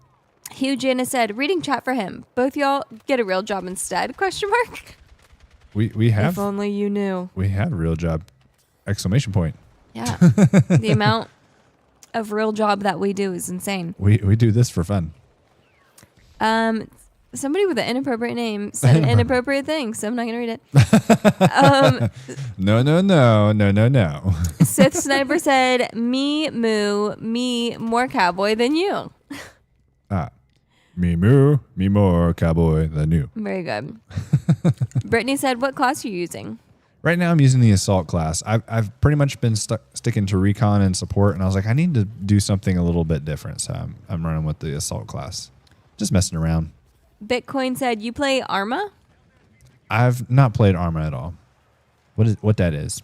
Hugh Janice said reading chat for him. Both y'all get a real job instead? ? We have If only you knew. we have a real job! ! Yeah. The amount of real job that we do is insane. We do this for fun. Somebody with an inappropriate name said an inappropriate thing, so I'm not gonna read it. No. Sith Sniper said, me more cowboy than you. Me moo, me more cowboy than you. Very good. Brittany said, what class are you using? Right now, I'm using the assault class. I've pretty much been sticking to recon and support, and I was like, I need to do something a little bit different, so I'm running with the assault class. Just messing around. Bitcoin said, you play Arma? I've not played Arma at all. What that is?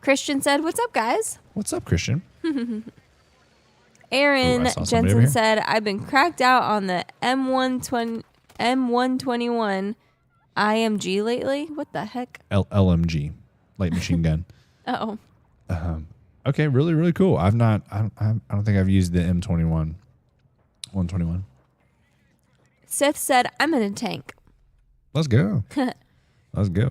Christian said, what's up, guys? What's up, Christian? Aaron Ooh, I saw somebody over Jensen here. said, I've been cracked out on the M121 IMG lately. What the heck? LMG, light machine gun. Oh. Okay, really, really cool. I don't think I've used the M21, 121. Sith said, I'm in a tank. Let's go. Let's go.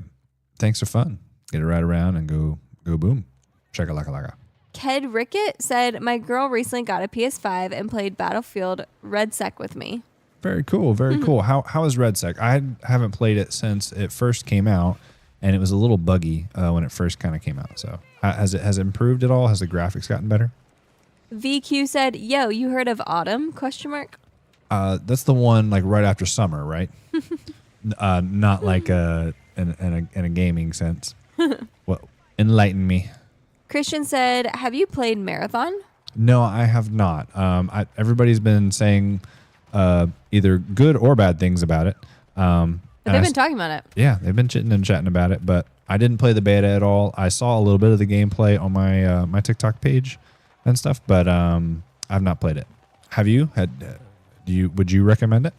Tanks are fun. Get it right around and go boom. Chaka-laka-laka. Ked Rickett said, my girl recently got a PS5 and played Battlefield Red Sec with me. Very cool. Very cool. How is Red Sec? I haven't played it since it first came out, and it was a little buggy when it first kind of came out. So has it improved at all? Has the graphics gotten better? VQ said, yo, you heard of Autumn? ? That's the one like right after summer, right? Not like in a gaming sense. Well, enlighten me. Christian said, have you played Marathon? No, I have not. Everybody's been saying either good or bad things about it. But they've been talking about it. Yeah, they've been chitting and chatting about it, but I didn't play the beta at all. I saw a little bit of the gameplay on my my TikTok page and stuff, but I've not played it. Have you? Would you recommend it?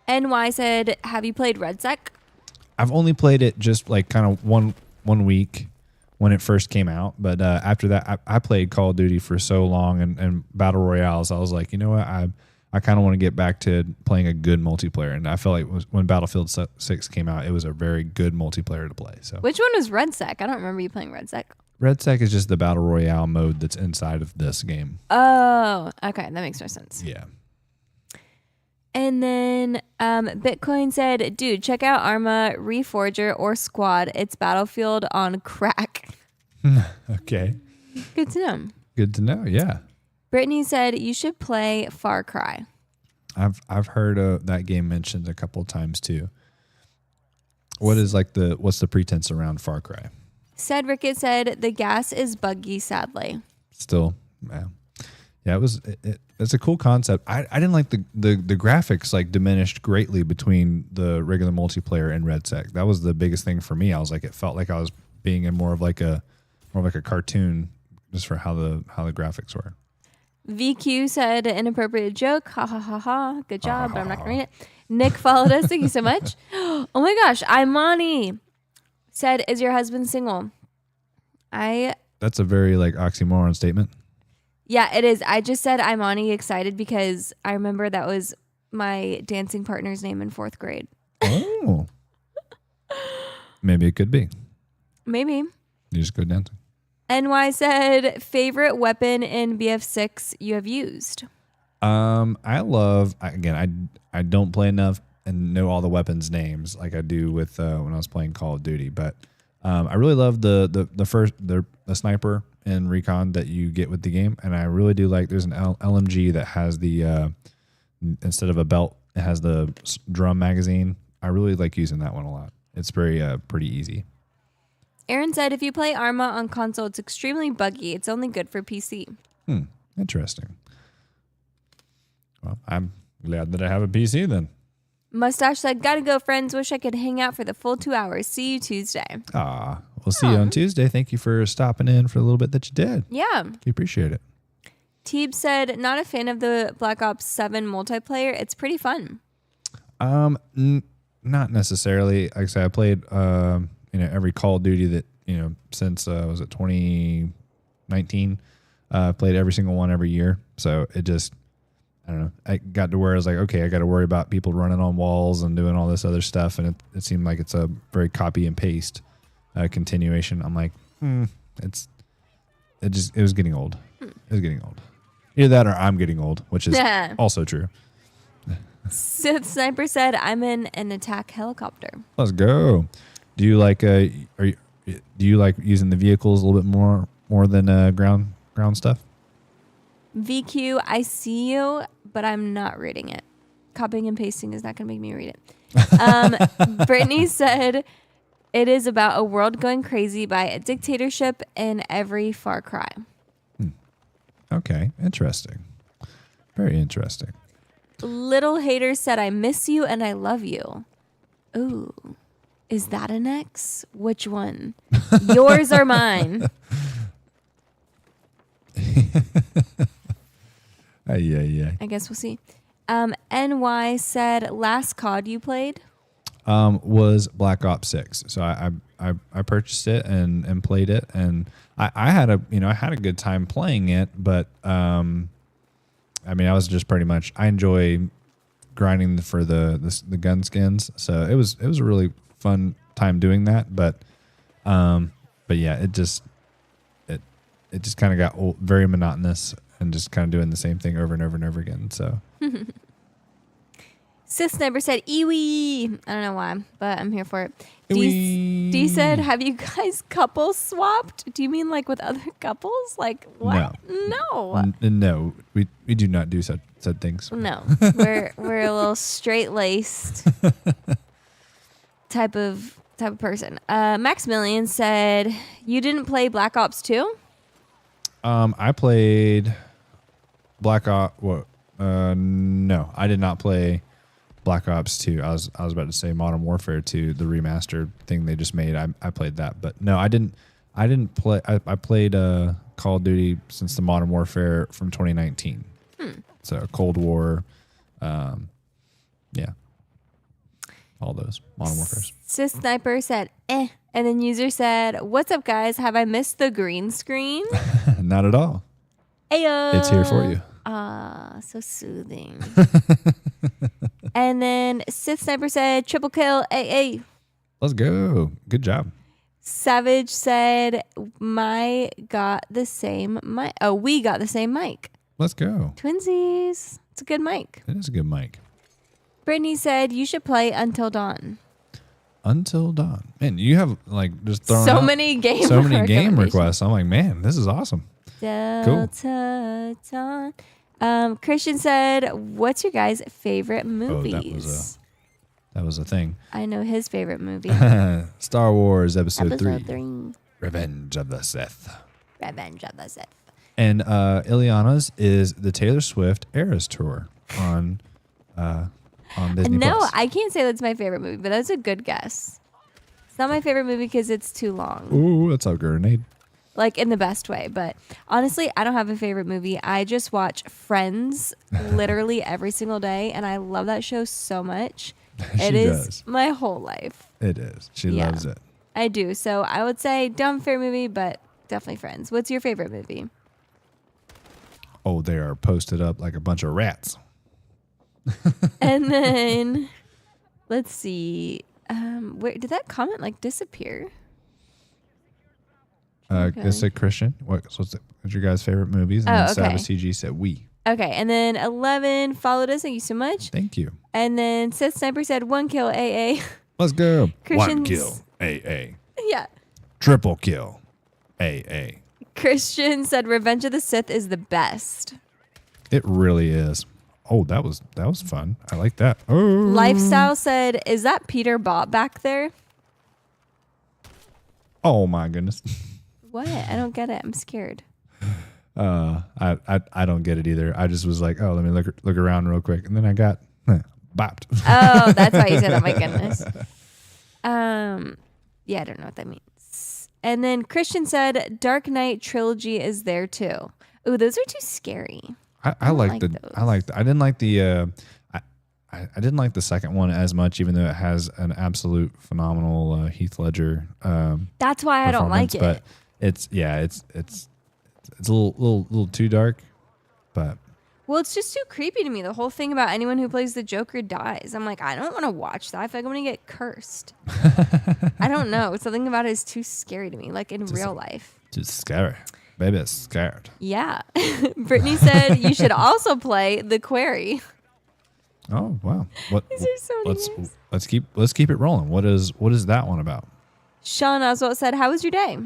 NY said, have you played Red Sec? I've only played it just like kind of one week when it first came out, but after that, I played Call of Duty for so long and Battle Royales. I was like, you know what, I kind of want to get back to playing a good multiplayer, and I felt like when Battlefield 6 came out, it was a very good multiplayer to play. So, which one was Red Sec? I don't remember you playing Red Sec. Red Sec is just the Battle Royale mode that's inside of this game. Oh, okay, that makes more sense. Yeah. And then Bitcoin said, dude, check out Arma, Reforger, or Squad. It's Battlefield on crack. Okay. Good to know. Good to know. Yeah. Brittany said, you should play Far Cry. I've heard that game mentioned a couple of times too. What's the pretense around Far Cry? Cedric said, the gas is buggy, sadly. Still, yeah, it's a cool concept. I didn't like the graphics like diminished greatly between the regular multiplayer and Red Sec. That was the biggest thing for me. I was like, it felt like I was being in more of like a cartoon just for how the graphics were. VQ said, inappropriate joke. Ha ha ha ha. Good job, but I'm not going to read it. Nick followed us. Thank you so much. Oh my gosh. Imani said, is your husband single? That's a very like oxymoron statement. Yeah, it is. I just said Imani excited because I remember that was my dancing partner's name in 4th grade. Oh. Maybe it could be. Maybe. You just go dancing. NY said, favorite weapon in BF6 you have used? I don't play enough and know all the weapons names like I do with when I was playing Call of Duty, but I really love the sniper and recon that you get with the game, and I really do like there's an LMG that has the instead of a belt, it has the drum magazine. I really like using that one a lot. It's very pretty easy. Aaron said, if you play Arma on console, it's extremely buggy. It's only good for PC. Interesting. Well, I'm glad that I have a PC then. Mustache said, gotta go, friends. Wish I could hang out for the full 2 hours. See you Tuesday. We'll see you on Tuesday. Thank you for stopping in for a little bit that you did. Yeah. We appreciate it. Teeb said, not a fan of the Black Ops 7 multiplayer. It's pretty fun. Not necessarily. Like I said, I played every Call of Duty that since was it 2019, played every single one every year. So it just, I don't know. I got to where I was like, okay, I got to worry about people running on walls and doing all this other stuff, and it seemed like it's a very copy and paste continuation. I'm like, it was getting old. It was getting old. Either that or I'm getting old, which is also true. Sith Sniper said, "I'm in an attack helicopter." Let's go. Do you like do you like using the vehicles a little bit more than ground stuff? VQ, I see you, but I'm not reading it. Copying and pasting is not going to make me read it. Brittany said, "It is about a world going crazy by a dictatorship in every Far Cry." Okay, interesting. Very interesting. Little Hater said, "I miss you and I love you." Ooh, is that an ex? Which one? Yours or mine? Yeah. I guess we'll see. NY said, "Last COD you played?" Was Black Ops 6. So I purchased it and played it, and I had a good time playing it, but I was just pretty much, I enjoy grinding for the gun skins, so it was a really fun time doing that, but yeah, it just kind of got old, very monotonous, and just kind of doing the same thing over and over and over again. So Sith Sniper said, "Iwi." I don't know why, but I'm here for it. D said, "Have you guys couple swapped?" Do you mean like with other couples? Like what? No. No, we do not do such things. No, we're a little straight laced type of person. Maximilian said, "You didn't play Black Ops 2?" I played Black Ops. What? No, I did not play Black Ops 2. I was about to say Modern Warfare 2, the remastered thing they just made. I played that, but no, I didn't play. I played Call of Duty since the Modern Warfare from 2019. So Cold War, yeah, all those Modern Warfares. Sith Sniper said, "Eh," and then user said, "What's up, guys? Have I missed the green screen?" Not at all. Ayo. It's here for you. Ah, so soothing. And then Sith Sniper said, "Triple kill, AA." Let's go. Good job. Savage said, "We got the same mic." Let's go. Twinsies. It's a good mic. It is a good mic. Brittany said, "You should play Until Dawn." Until Dawn. Man, you have like just thrown so out many game requests. I'm like, man, this is awesome. Delta Dawn. Christian said, "What's your guys' favorite movies?" That was a thing. I know his favorite movie. Star Wars Episode 3. Revenge of the Sith. Revenge of the Sith. And Ileana's is the Taylor Swift Eras Tour on Disney+. No, I can't say that's my favorite movie, but that's a good guess. It's not my favorite movie because it's too long. Ooh, that's a grenade. Like in the best way. But honestly, I don't have a favorite movie. I just watch Friends literally every single day, and I love that show so much. It is my whole life. It is. She loves it. I do. So I would say don't have a favorite movie, but definitely Friends. What's your favorite movie? Oh, they are posted up like a bunch of rats. And then let's see. Where did that comment like disappear? It said Christian. What's your guys' favorite movies? And then Savage CG said we. Okay, and then 11 followed us. Thank you so much. Thank you. And then Sith Sniper said 1 kill AA. Let's go. Christian's, 1 kill AA. Yeah. Triple kill AA. Christian said Revenge of the Sith is the best. It really is. Oh, that was fun. I like that. Oh. Lifestyle said, "Is that Peter Bot back there?" Oh my goodness. What? I don't get it. I'm scared. I don't get it either. I just was like, oh, let me look around real quick, and then I got bopped. Oh, that's why you said that. My goodness. Yeah, I don't know what that means. And then Christian said Dark Knight trilogy is there too. Ooh, those are too scary. I didn't like the I didn't like the second one as much, even though it has an absolute phenomenal Heath Ledger. That's why I don't like it. But it's a little too dark. But well, it's just too creepy to me. The whole thing about anyone who plays the Joker dies. I'm like, I don't want to watch that. I feel like I'm going to get cursed. I don't know. Something about it is too scary to me, like in real life. Just scary. Baby, it's scared. Yeah. Brittany said you should also play The Quarry. Oh, wow. These are so many names. Let's keep it rolling. What is that one about? Sean Oswald said, how was your day?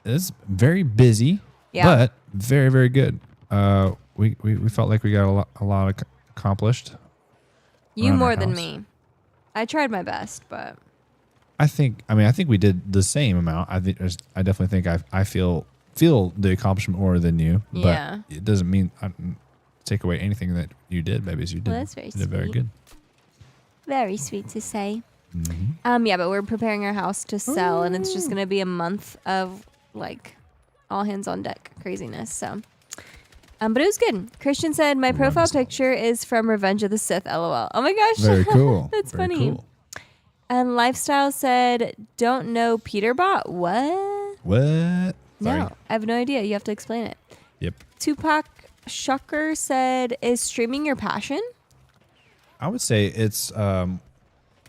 It's very busy, but very, very good. We felt like we got a lot accomplished. You more than me. I tried my best, but I think we did the same amount. I definitely think I feel the accomplishment more than you. Yeah. But it doesn't mean I take away anything that you did, babies. You did. Well, that's very you did very good. Very sweet to say. Mm-hmm. Yeah, but we're preparing our house to sell, and it's just gonna be a month of like all hands on deck craziness. So, but it was good. Christian said my profile picture is from Revenge of the Sith. LOL. Oh my gosh, very cool. That's very funny. Cool. And Lifestyle said, "Don't know Peterbot? What? What? Sorry. No, I have no idea. You have to explain it." Yep. Tupac Shucker said, "Is streaming your passion?" I would say it's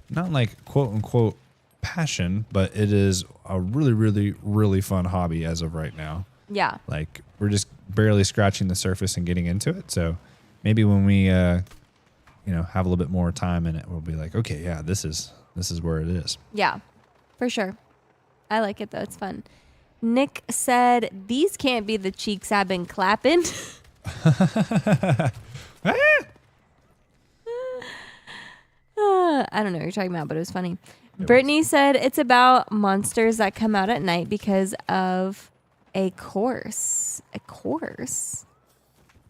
not like quote unquote passion, but it is a really, really, really fun hobby as of right now. Yeah. Like we're just barely scratching the surface and getting into it. So maybe when we have a little bit more time in it, we'll be like, okay, yeah, this is where it is. Yeah, for sure. I like it though. It's fun. Nick said, "These can't be the cheeks I've been clapping." I don't know what you're talking about, but it was funny. Brittany said it's about monsters that come out at night because of a course. A course.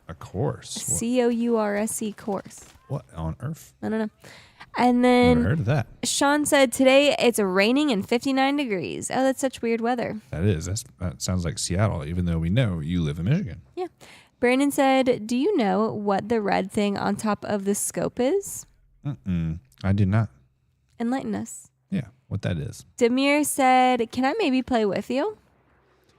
A course. COURSE course. What on earth? I don't know. And then Never heard of that. Sean said today it's raining and 59 degrees. Oh, that's such weird weather. That is. That sounds like Seattle, even though we know you live in Michigan. Yeah. Brandon said, do you know what the red thing on top of the scope is? I do not. Enlighten us. Yeah, what that is. Demir said, can I maybe play with you?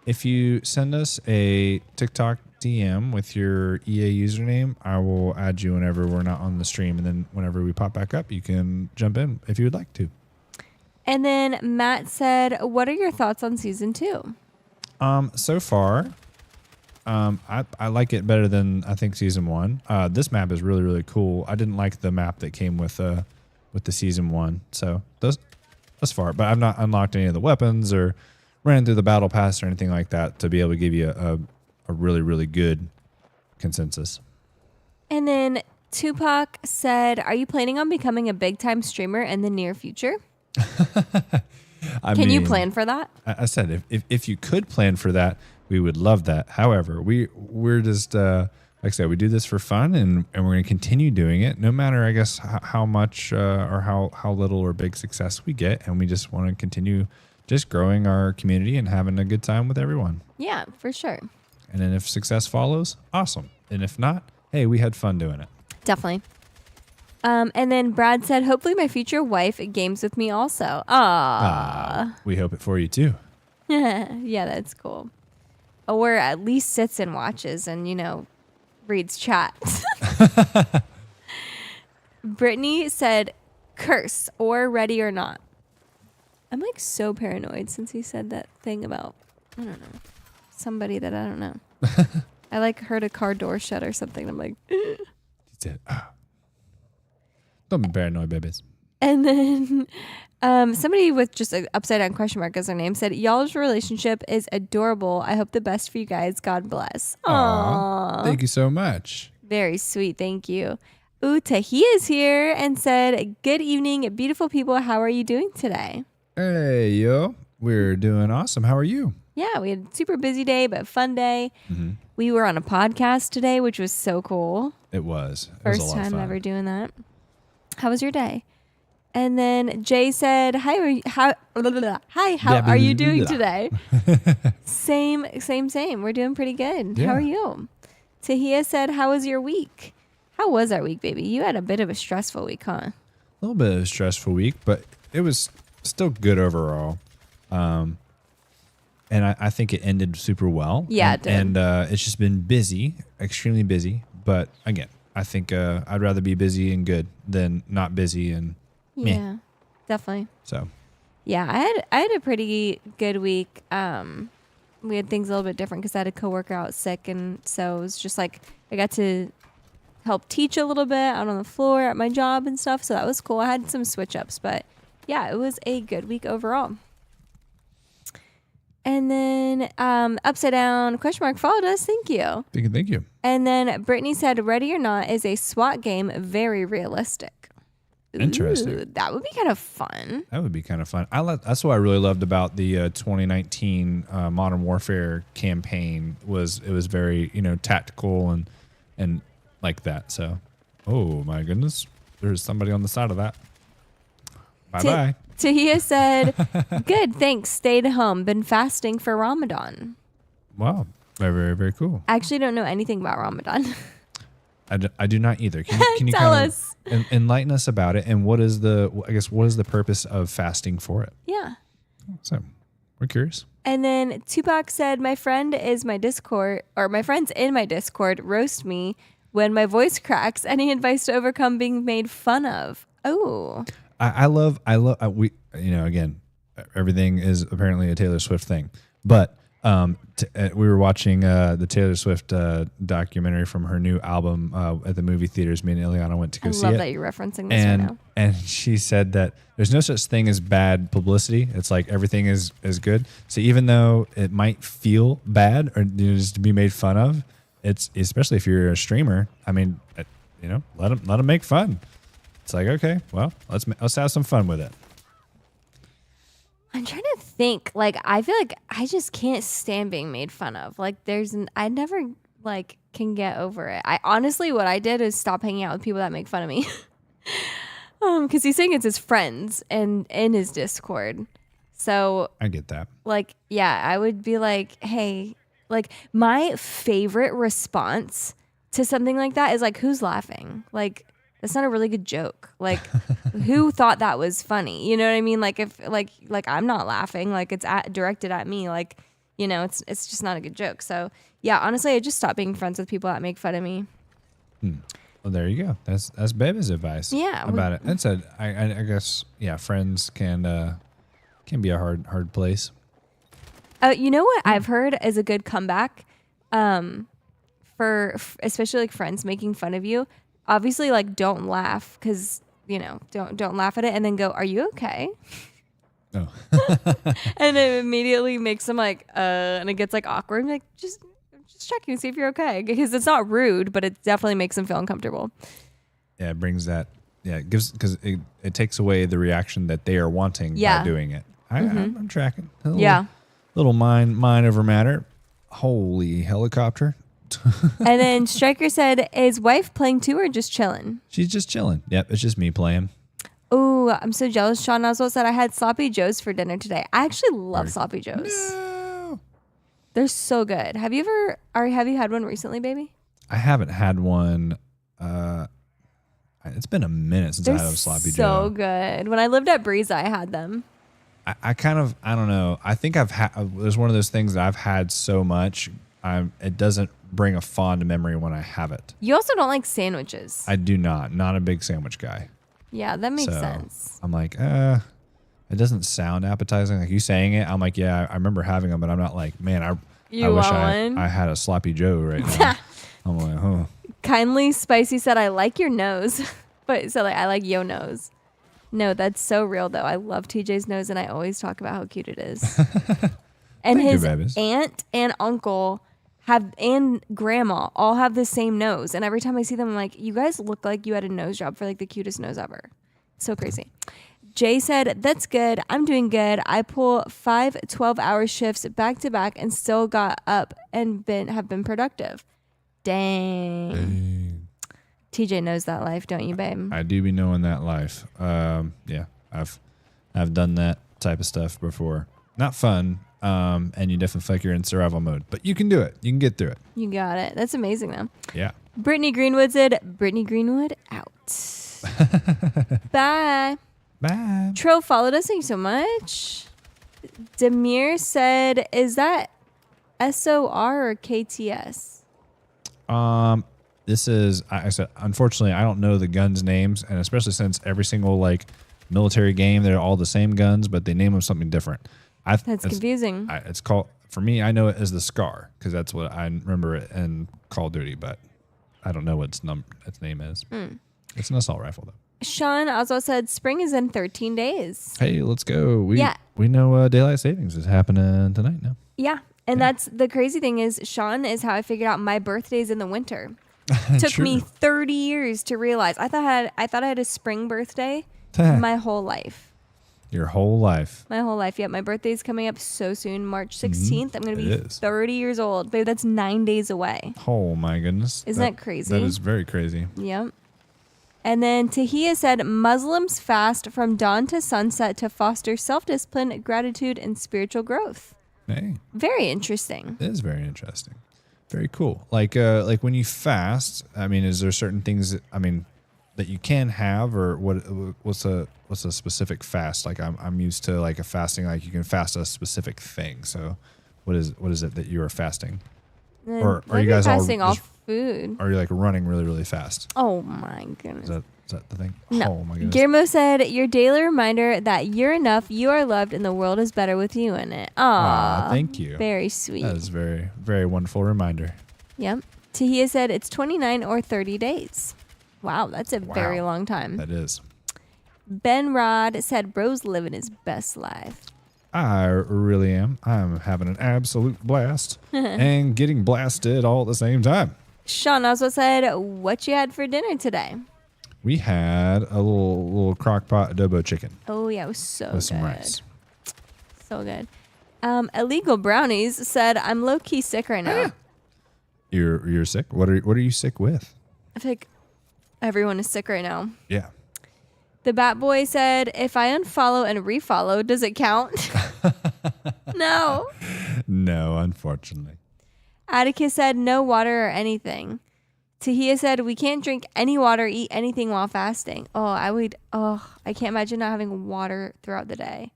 If you send us a TikTok DM with your EA username, I will add you whenever we're not on the stream. And then whenever we pop back up, you can jump in if you would like to. And then Matt said, what are your thoughts on season 2? So far, I like it better than I think season 1. This map is really, really cool. I didn't like the map that came with the season 1. So thus far, but I've not unlocked any of the weapons or ran through the battle pass or anything like that to be able to give you a really, really good consensus. And then Tupac said, are you planning on becoming a big time streamer in the near future? Can you plan for that? I said, if you could plan for that, we would love that. However, we're just, like I said, we do this for fun and we're going to continue doing it no matter, I guess, how much or how little or big success we get. And we just want to continue just growing our community and having a good time with everyone. Yeah, for sure. And then if success follows, awesome. And if not, hey, we had fun doing it. Definitely. And then Brad said, hopefully my future wife games with me also. Aww. We hope it for you too. Yeah, that's cool. Or at least sits and watches and, reads chat. Brittany said, curse or ready or not. I'm like so paranoid since he said that thing about, I don't know, somebody that I don't know. I like heard a car door shut or something. I'm like, He said, don't be paranoid, babies. And then somebody with just an upside down question mark as their name said, y'all's relationship is adorable. I hope the best for you guys. God bless. Aww. Thank you so much. Very sweet. Thank you. Ooh, Tahia is here and said, good evening, beautiful people. How are you doing today? Hey, yo. We're doing awesome. How are you? Yeah, we had a super busy day, but fun day. Mm-hmm. We were on a podcast today, which was so cool. It was. First time ever doing that. How was your day? And then Jay said, how are you doing today? Same. We're doing pretty good. Yeah. How are you? Tahia said, how was your week? How was our week, baby? You had a bit of a stressful week, huh? A little bit of a stressful week, but it was still good overall. And I think it ended super well. Yeah, and, it did. And it's just been busy, extremely busy. But again, I think I'd rather be busy and good than not busy and meh. Yeah, definitely. So Yeah, I had a pretty good week. We had things a little bit different because I had a coworker out sick, and so it was just like I got to help teach a little bit out on the floor at my job and stuff. So that was cool. I had some switch ups, but yeah, it was a good week overall. And then Upside Down question mark followed us. Thank you. thank you. And then Brittany said, "Ready or Not is a SWAT game, very realistic." Interesting. Ooh, that would be kind of fun. That would be kind of fun. That's what I really loved about the 2019 Modern Warfare campaign was it was very tactical and like that. So, oh my goodness, there's somebody on the side of that. Bye bye. Tahia said, "Good, thanks. Stayed home. Been fasting for Ramadan." Wow, very very very cool. I actually don't know anything about Ramadan. I do not either. Can you Tell kind us. of enlighten us about it and what is the purpose of fasting for it? Yeah. So we're curious. And then Tupac said, "My friend is my Discord, or my friends in my Discord roast me when my voice cracks. Any advice to overcome being made fun of?" Oh. I love we again everything is apparently a Taylor Swift thing, but we were watching the Taylor Swift documentary from her new album at the movie theaters. Me and Ileana went to go see it. I love that you're referencing this right now. And she said that there's no such thing as bad publicity. It's like everything is good. So even though it might feel bad or just to be made fun of, it's especially if you're a streamer. I mean, let them make fun. It's like, okay, well, let's have some fun with it. I'm trying to think. Like, I feel like I just can't stand being made fun of. Like, I never can get over it. I honestly, what I did is stop hanging out with people that make fun of me. Because he's saying it's his friends and in his Discord. So I get that. like, yeah, I would be like, hey, like my favorite response to something like that is like, who's laughing? Like, that's not a really good joke. Like, who thought that was funny? You know what I mean? Like, if like I'm not laughing, like it's directed at me. Like, it's just not a good joke. So yeah, honestly, I just stopped being friends with people that make fun of me. Well, there you go. That's baby's advice. Yeah, about it. And said, I guess, yeah, friends can be a hard place. You know what I've heard is a good comeback, for especially like friends making fun of you. Obviously, like don't laugh because don't laugh at it, and then go, "Are you okay?" Oh, And it immediately makes them like, and it gets like awkward. I'm like, just checking to see if you're okay, because it's not rude, but it definitely makes them feel uncomfortable. yeah, it brings that. Yeah, it gives because it takes away the reaction that they are wanting by doing it. I'm tracking. Little mind over matter. Holy helicopter. And then Stryker said, "Is wife playing too or just chilling?" She's just chilling. Yep, it's just me playing. Oh, I'm so jealous. Sean Oswald said, "I had sloppy joes for dinner today." I actually love sloppy joes. No. They're so good. Have you had one recently, baby? I haven't had one. It's been a minute since I had a sloppy so joe. good. When I lived at Breeza, I had them. I don't know. I think there's one of those things that I've had so much. It doesn't bring a fond memory when I have it. You also don't like sandwiches. I do not a big sandwich guy. Yeah, that makes So, sense. I'm like, it doesn't sound appetizing. Like you saying it, I'm like, yeah, I remember having them, but I'm not like, man, I wish I had a sloppy joe right now. I'm like, huh. Kindly Spicy said, "I like your nose," but so like I like yo nose. No, that's so real though. I love TJ's nose, and I always talk about how cute it is. And Thank you, his babies. aunt and uncle and grandma all have the same nose, and every time I see them, I'm like, you guys look like you had a nose job for like the cutest nose ever. So crazy. Jay said, "That's good. I'm doing good. I pull 5 12-hour shifts back to back and still got up and have been productive." Dang. TJ knows that life, don't you, babe? I do be knowing that life. Yeah, I've done that type of stuff before. Not fun. And you definitely feel like you're in survival mode, but you can do it. You can get through it. You got it. That's amazing though. Yeah. Brittany Greenwood said, Brittany Greenwood out. Bye. Bye. Tro followed us. Thank you so much. Demir said, is that SOR or KTS? This is, I said, unfortunately, I don't know the guns' names, and especially since every single like military game, they're all the same guns, but they name them something different. That's confusing. It's called, for me, I know it as the Scar because that's what I remember it in Call of Duty, but I don't know what its name is. It's an assault rifle, though. Sean also said, spring is in 13 days. Hey, let's go. Yeah. We know daylight savings is happening tonight now. Yeah. And that's the crazy thing is, Sean is how I figured out my birthday's in the winter. Took True. me 30 years to realize. I thought I had a spring birthday my whole life. Your whole life. My whole life. Yeah, my birthday's coming up so soon, March 16th. I'm going to be It is. 30 years old. Babe, that's 9 days away. Oh, my goodness. Isn't that crazy? That is very crazy. Yep. And then Tahia said, Muslims fast from dawn to sunset to foster self-discipline, gratitude, and spiritual growth. Hey, Very interesting. it is very interesting. Very cool. Like when you fast, I mean, is there certain things that you can have, or what's a specific fast? Like I'm used to like a fasting, like you can fast a specific thing. So what is it that you are fasting? Or are you guys all fasting just- off food? Are you like running really, really fast? Oh my goodness. Is that the thing? No. Oh my goodness. Guillermo said, your daily reminder that you're enough, you are loved, and the world is better with you in it. Aw, thank you. Very sweet. That is very, very wonderful reminder. Yep. Tahia said it's 29 or 30 days. Wow, that's a very long time. That is. Ben Rod said bro's living his best life. I really am. I'm having an absolute blast and getting blasted all at the same time. Sean also said, what you had for dinner today? We had a little crock pot adobo chicken Oh, yeah, it was so with good. some rice. So good. Illegal Brownies said, I'm low-key sick right now. You're sick? What are you sick with? I feel like everyone is sick right now. Yeah. The Bat Boy said, if I unfollow and refollow, does it count? No. No, unfortunately. Atticus said, no water or anything. Tahia said, we can't drink any water, eat anything while fasting. I can't imagine not having water throughout the day.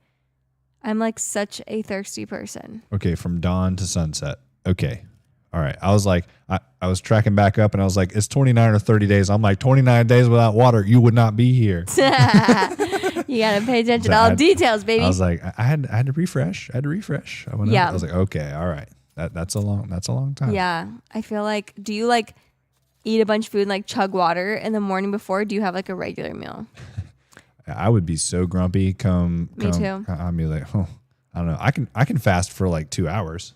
I'm like such a thirsty person. Okay, from dawn to sunset. Okay. All right. I was like, I was tracking back up and I was like, it's 29 or 30 days. I'm like, 29 days without water, you would not be here. You gotta pay attention to all details, baby. I was like, I had to refresh. I went Yeah. I was like, okay, all right. That's a long time. Yeah. I feel like, do you like eat a bunch of food and like chug water in the morning before? Or do you have like a regular meal? I would be so grumpy. Me too. I'd be like, oh, I don't know. I can fast for like 2 hours.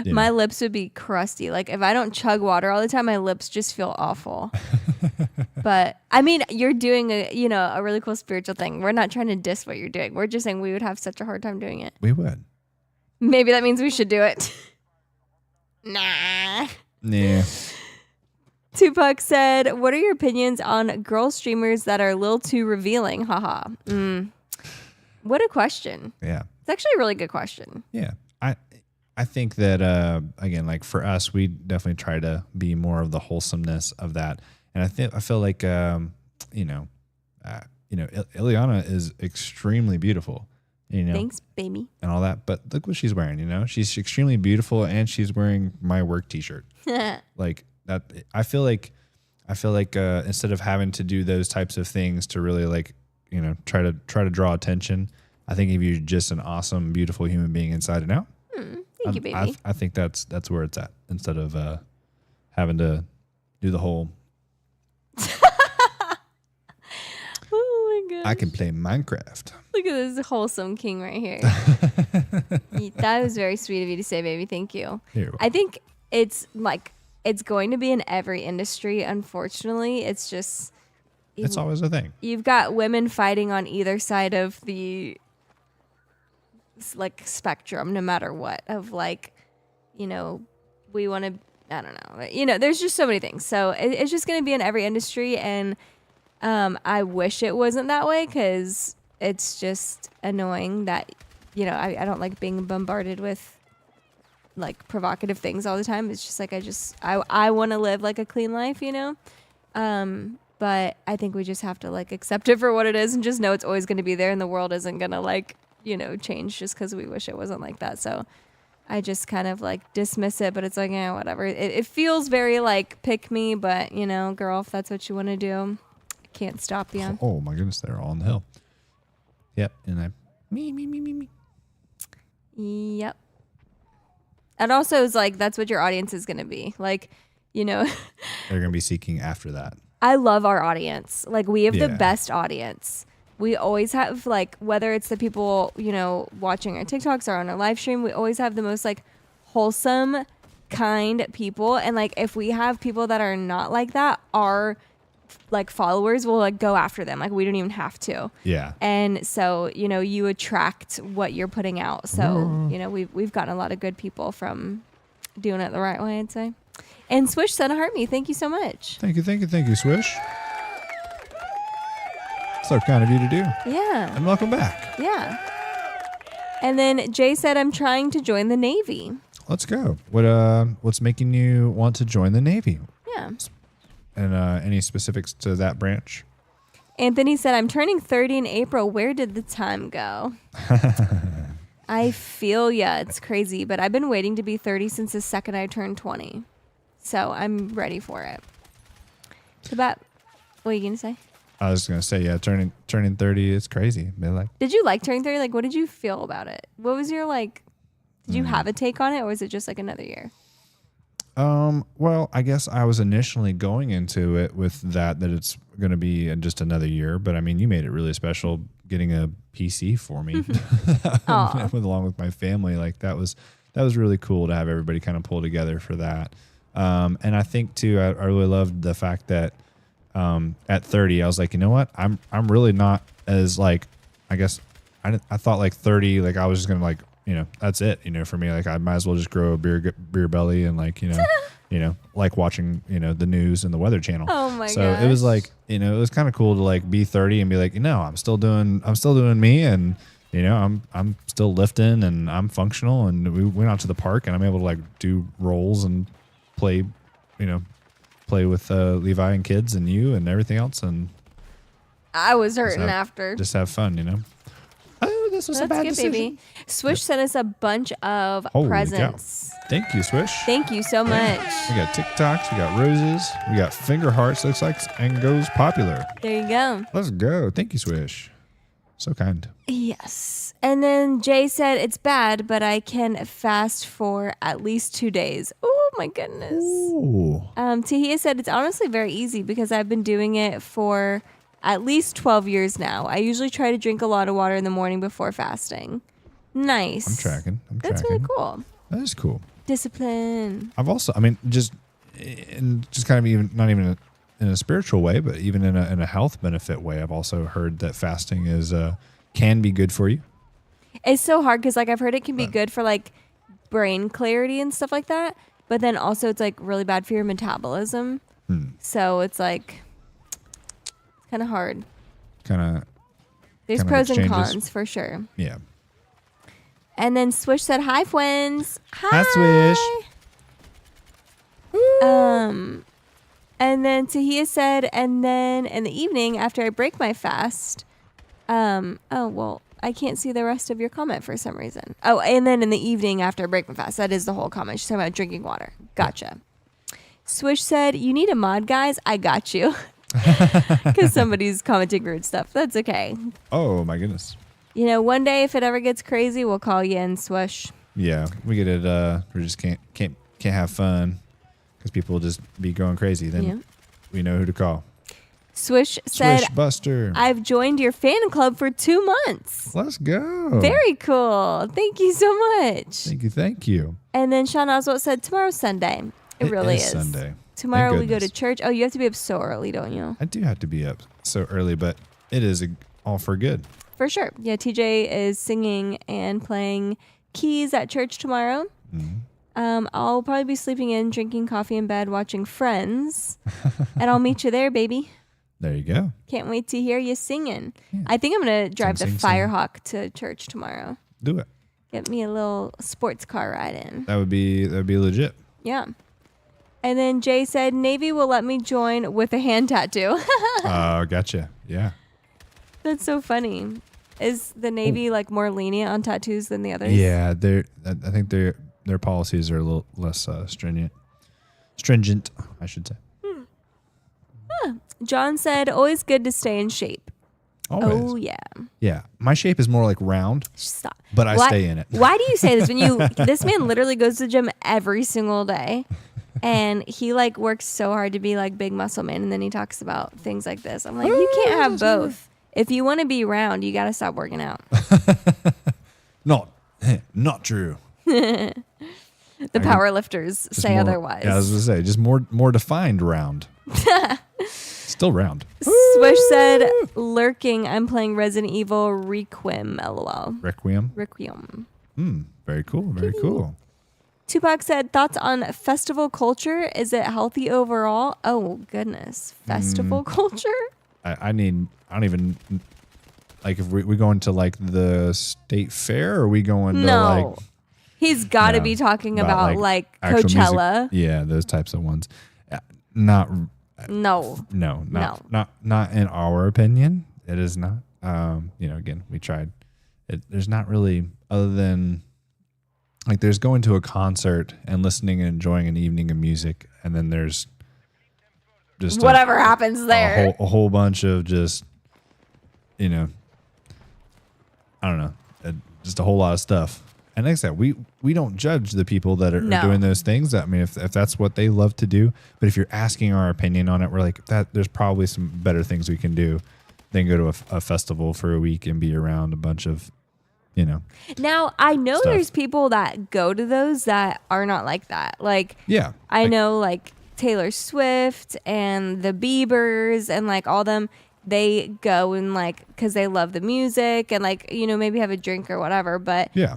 You My know. lips would be crusty. Like if I don't chug water all the time, my lips just feel awful. But I mean, you're doing a really cool spiritual thing. We're not trying to diss what you're doing. We're just saying we would have such a hard time doing it. We would. Maybe that means we should do it. Nah. Yeah. Tupac said, what are your opinions on girl streamers that are a little too revealing? Haha. What a question. Yeah. It's actually a really good question. Yeah. I think that again, like for us, we definitely try to be more of the wholesomeness of that. And I feel like Ileana is extremely beautiful. Thanks, baby. And all that. But look what she's wearing, she's extremely beautiful and she's wearing my work t-shirt. Like that. I feel like instead of having to do those types of things to really like, try to draw attention, I think if you're just an awesome, beautiful human being inside and out, Thank you, baby. I think that's where it's at instead of having to do the whole, Oh my god. I can play Minecraft. Look at this wholesome king right here. That was very sweet of you to say, baby. Thank you. Here, I think it's going to be in every industry. Unfortunately, it's just it's always a thing. you've got women fighting on either side of the like spectrum, no matter what. Of like, we want to. I don't know. There's just so many things. So it's just going to be in every industry, and I wish it wasn't that way because it's just annoying that I don't like being bombarded with like provocative things all the time. It's just like I want to live like a clean life, you know. But I think we just have to like accept it for what it is and just know it's always going to be there, and the world isn't going to like, you know, change just because we wish it wasn't like that. So I just kind of like dismiss it, but it's like, yeah, whatever. It feels very like pick me, but you know, girl, if that's what you want to do, I can't stop you. Oh my goodness, they're all on the hill. Yep, and I me. Yep. And also is like, that's what your audience is going to be. Like, you know, They're gonna be seeking after that. I love our audience. Like we have the Yeah. best audience. We always have like, whether it's the people, you know, watching our TikToks or on our live stream, we always have the most like wholesome, kind people. And like, if we have people that are not like that, our like followers will like go after them. Like we don't even have to. Yeah. And so, you know, you attract what you're putting out. So, you know, we've gotten a lot of good people from doing it the right way, I'd say. And Swish sent a heart me. Thank you so much. Thank you, Swish. So kind of you to do. Yeah. And welcome back. Yeah. And then Jay said, I'm trying to join the Navy. Let's go. What's making you want to join the Navy? Yeah. And any specifics to that branch? Anthony said, I'm turning 30 in April. Where did the time go? I feel ya. It's crazy, but I've been waiting to be 30 since the second I turned 20. So I'm ready for it. So what are you going to say? I was gonna say, yeah, turning 30 is crazy. They're like, Did you like turning 30? Like, what did you feel about it? What was your like, did you have a take on it, or was it just like another year? well, I guess I was initially going into it with that it's going to be just another year, but I mean, you made it really special getting a PC for me along with my family. Like that was really cool to have everybody kind of pull together for that. And I think too, I really loved the fact that, at 30, I was like, you know what? I'm really not as like, I guess I thought like 30, like I was just going to like, you know, that's it, you know, for me, like I might as well just grow a beer belly and like, you know, like watching, you know, the news and the Weather Channel. Oh my god. So it was like, you know, it was kind of cool to like be 30 and be like, you know, I'm still doing me, and you know, I'm still lifting and I'm functional, and we went out to the park and I'm able to like do rolls and play with Levi and kids and you and everything else, and I was hurting after. just have fun, you know. Oh, this was a That's bad good, decision. baby. Swish sent us a bunch of Holy presents. cow. Thank you, Swish. Thank you so much. We got TikToks, we got roses, we got finger hearts. Looks like and goes popular. There you go. Let's go. Thank you, Swish. So kind. Yes. And then Jay said, it's bad, but I can fast for at least 2 days. Oh my goodness. Ooh. Tahia said, it's honestly very easy because I've been doing it for at least 12 years now. I usually try to drink a lot of water in the morning before fasting. Nice. I'm tracking. That's really cool. That is cool. Discipline. I've also, I mean, just kind of even, not even in a spiritual way, but even in a health benefit way, I've also heard that fasting is can be good for you. It's so hard because like I've heard it can be good for like brain clarity and stuff like that, but then also it's like really bad for your metabolism. So it's like kind of hard. There's pros and exchanges. cons for sure. Yeah. And then Swish said, "Hi, Fwens." Hi, Swish. And then Tahia said, and then in the evening after I break my fast, oh well, I can't see the rest of your comment for some reason. Oh, and then in the evening after I break my fast, that is the whole comment. She's talking about drinking water. Gotcha. Swish said, "You need a mod, guys. I got you." Because somebody's commenting rude stuff. That's okay. Oh my goodness. You know, one day if it ever gets crazy, we'll call you in, Swish. Yeah, we get it. We just can't have fun because people will just be going crazy. Then we know who to call. Swish said, Swish Buster. I've joined your fan club for 2 months. Let's go. Very cool. Thank you so much. Thank you. And then Sean Oswald said, tomorrow's Sunday. It really is. Sunday. Tomorrow Thank we go to goodness. church. Oh, you have to be up so early, don't you? I do have to be up so early, but it is all for good. For sure. Yeah, TJ is singing and playing keys at church tomorrow. I'll probably be sleeping in, drinking coffee in bed, watching Friends. And I'll meet you there, baby. There you go. Can't wait to hear you singing. I think I'm going to drive Sing, the sing. Firehawk to church tomorrow. Do it. Get me a little sports car ride in. That'd be legit. Yeah. And then Jay said, Navy will let me join with a hand tattoo. Gotcha. Yeah. That's so funny. Is the Navy like more lenient on tattoos than the others? Yeah, I think their policies are a little less stringent, I should say. John said, always good to stay in shape. Always. Oh, yeah. Yeah. My shape is more like round, Stop. but I stay in it. Why do you say this this man literally goes to the gym every single day and he like works so hard to be like big muscle man. And then he talks about things like this. I'm like, you can't have both. If you want to be round, you got to stop working out. Not true. The power lifters say more, otherwise. Yeah, I was going to say, just more defined round. Still round. Swish said, lurking, I'm playing Resident Evil Requiem, LOL. Requiem. Very cool. Very cool. Tupac said, thoughts on festival culture? Is it healthy overall? Oh, goodness. Festival culture? I don't even, like, if we going to, like, the state fair, or are we going to, like... He's got to be talking about like Coachella. Music. Yeah, those types of ones. Not... No. Not in our opinion. It is not. Again, we tried. There's not really, other than like there's going to a concert and listening and enjoying an evening of music, and then there's just whatever happens there. A whole bunch of just, I don't know, just a whole lot of stuff. And like I said, we don't judge the people that are doing those things. I mean, if that's what they love to do. But if you're asking our opinion on it, we're like, there's probably some better things we can do than go to a festival for a week and be around a bunch of, Now, I know stuff. there's people that go to those that are not like that. Like, yeah, I know like Taylor Swift and the Biebers and like all them. They go and like because they love the music and like maybe have a drink or whatever, but yeah,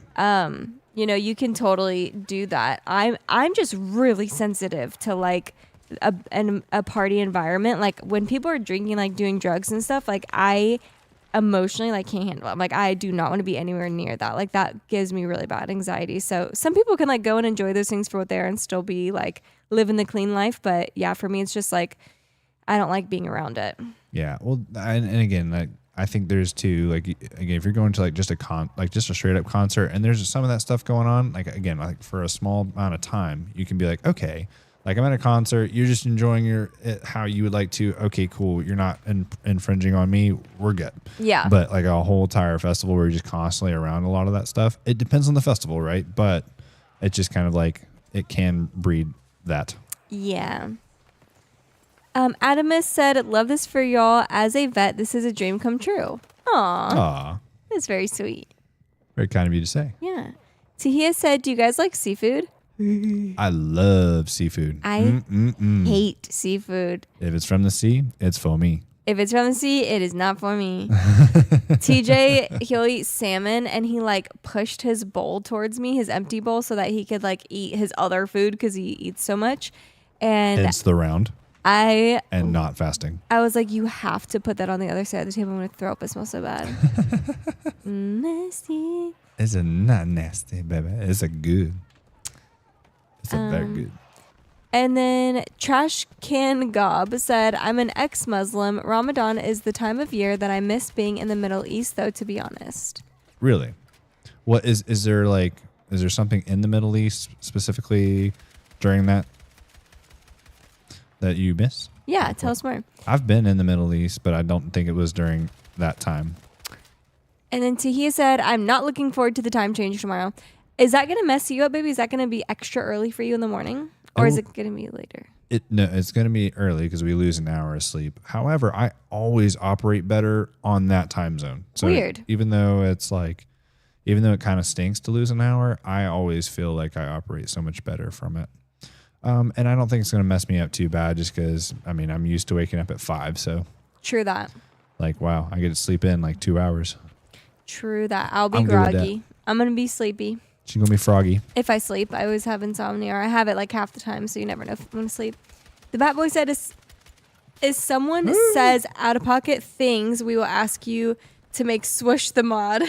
you can totally do that. I'm just really sensitive to like a party environment. Like when people are drinking, like doing drugs and stuff, like I emotionally like can't handle it. I'm like, I do not want to be anywhere near that. Like that gives me really bad anxiety. So some people can like go and enjoy those things for what they are and still be like living the clean life. But yeah, for me, it's just like I don't like being around it. Yeah. Well, and again, like I think there's two, like, again, if you're going to like just a straight up concert and there's some of that stuff going on, like, again, like for a small amount of time, you can be like, okay, like I'm at a concert, you're just enjoying it how you would like to. Okay, cool. You're not infringing on me. We're good. Yeah. But like a whole entire festival where you're just constantly around a lot of that stuff. It depends on the festival, right? But it's just kind of like it can breed that. Yeah. Adamus said, love this for y'all. As a vet, this is a dream come true. Aw. That's very sweet. Very kind of you to say. Yeah. Tahia said, do you guys like seafood? I love seafood. I hate seafood. If it's from the sea, it's for me. If it's from the sea, it is not for me. TJ, he'll eat salmon, and he like pushed his bowl towards me, his empty bowl, so that he could like eat his other food because he eats so much. And it's the round. And not fasting. I was like, you have to put that on the other side of the table. I'm going to throw up. It smells so bad. Nasty. It's not nasty, baby. It's a good. It's a very good. And then Trash Can Gob said, I'm an ex-Muslim. Ramadan is the time of year that I miss being in the Middle East, though, to be honest. Really? What is there something in the Middle East specifically during that you miss? Yeah, tell us more. I've been in the Middle East, but I don't think it was during that time. And then Tahia said, I'm not looking forward to the time change tomorrow. Is that going to mess you up, baby? Is that going to be extra early for you in the morning? Or is it going to be later? No, it's going to be early because we lose an hour of sleep. However, I always operate better on that time zone. So weird. Even though it kind of stinks to lose an hour, I always feel like I operate so much better from it. And I don't think it's going to mess me up too bad just because, I'm used to waking up at 5. So true that. Like, wow, I get to sleep in like 2 hours. True that. I'll be groggy. I'm going to be sleepy. She's going to be froggy. If I sleep, I always have insomnia, or I have it like half the time, so you never know if I'm going to sleep. The Bat Boy said, is someone says out-of-pocket things, we will ask you to make Swoosh the mod.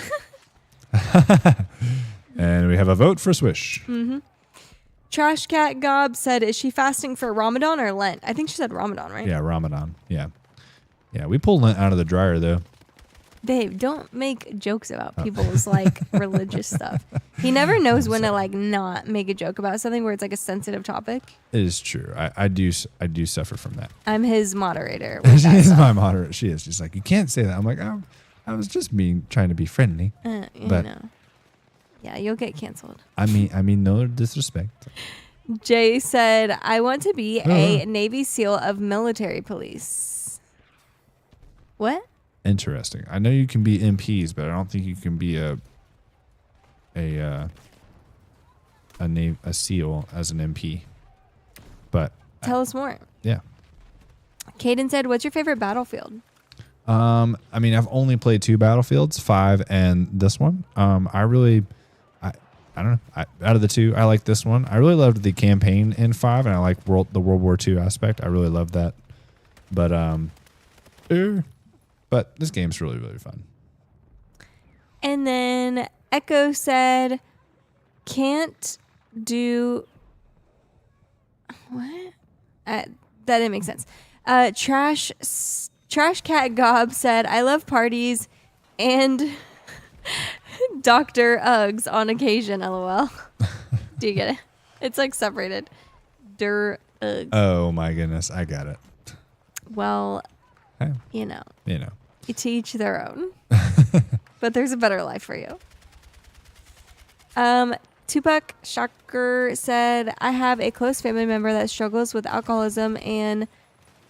And we have a vote for Swish. Trash Cat Gob said, is she fasting for Ramadan or Lent? I think she said Ramadan, right? Yeah, Ramadan. Yeah. Yeah, we pulled Lent out of the dryer, though. Babe, don't make jokes about people's like religious stuff. He never knows when to like not make a joke about something where it's like a sensitive topic. It is true. I do suffer from that. I'm his moderator. She is my moderator. She is. She's like, you can't say that. I'm like, oh, I was just trying to be friendly. But know. Yeah, you'll get canceled. I mean, no disrespect. Jay said, I want to be a Navy SEAL of military police. What? Interesting. I know you can be MPs, but I don't think you can be a SEAL as an MP. But tell us more. Yeah. Caden said, what's your favorite battlefield? I mean, I've only played 2 Battlefields, 5 and this one. I don't know. Out of the 2, I like this one. I really loved the campaign in 5, and I like the World War II aspect. I really loved that. But this game's really, really fun. And then Echo said, can't do... What? That didn't make sense. Trash Cat Gob said, I love parties and Dr. Uggs on occasion, LOL. Do you get it? It's like separated. Uggs. Oh my goodness, I got it. Well, hey. you know. To each their own. But there's a better life for you. Tupac Shakur said, I have a close family member that struggles with alcoholism and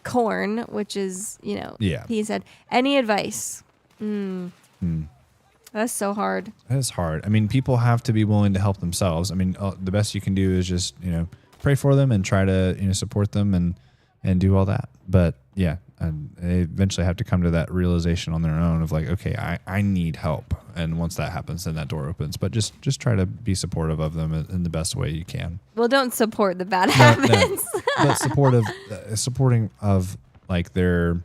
corn, which is, yeah. He said, any advice? That's so hard. That is hard. I mean, people have to be willing to help themselves. I mean, the best you can do is just, pray for them and try to, support them and do all that. But yeah, and they eventually have to come to that realization on their own of like, okay, I need help. And once that happens, then that door opens. But just try to be supportive of them in the best way you can. Well, don't support the bad habits. No. But supporting of like their,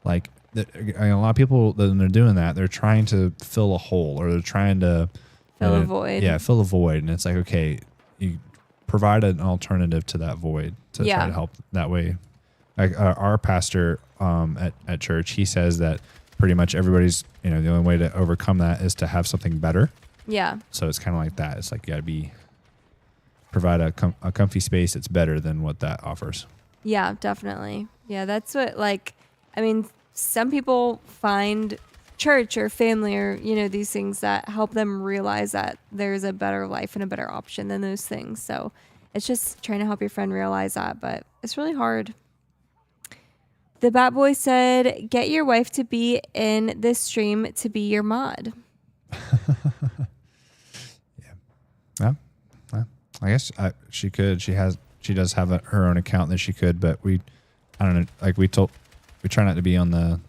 like, a lot of people, when they're doing that, they're trying to fill a hole or they're trying to fill a void. Yeah, fill a void. And it's like, okay, you provide an alternative to that void to try to help that way. Like our pastor at church, he says that pretty much everybody's, the only way to overcome that is to have something better. Yeah. So it's kind of like that. It's like you got to provide a comfy space that's better than what that offers. Yeah, definitely. Yeah, that's what some people find church or family or, these things that help them realize that there's a better life and a better option than those things. So it's just trying to help your friend realize that, but it's really hard. The Bat Boy said, get your wife to be in this stream to be your mod. Yeah. I guess she could. She does have her own account that she could, but I don't know. Like we try not to be on the,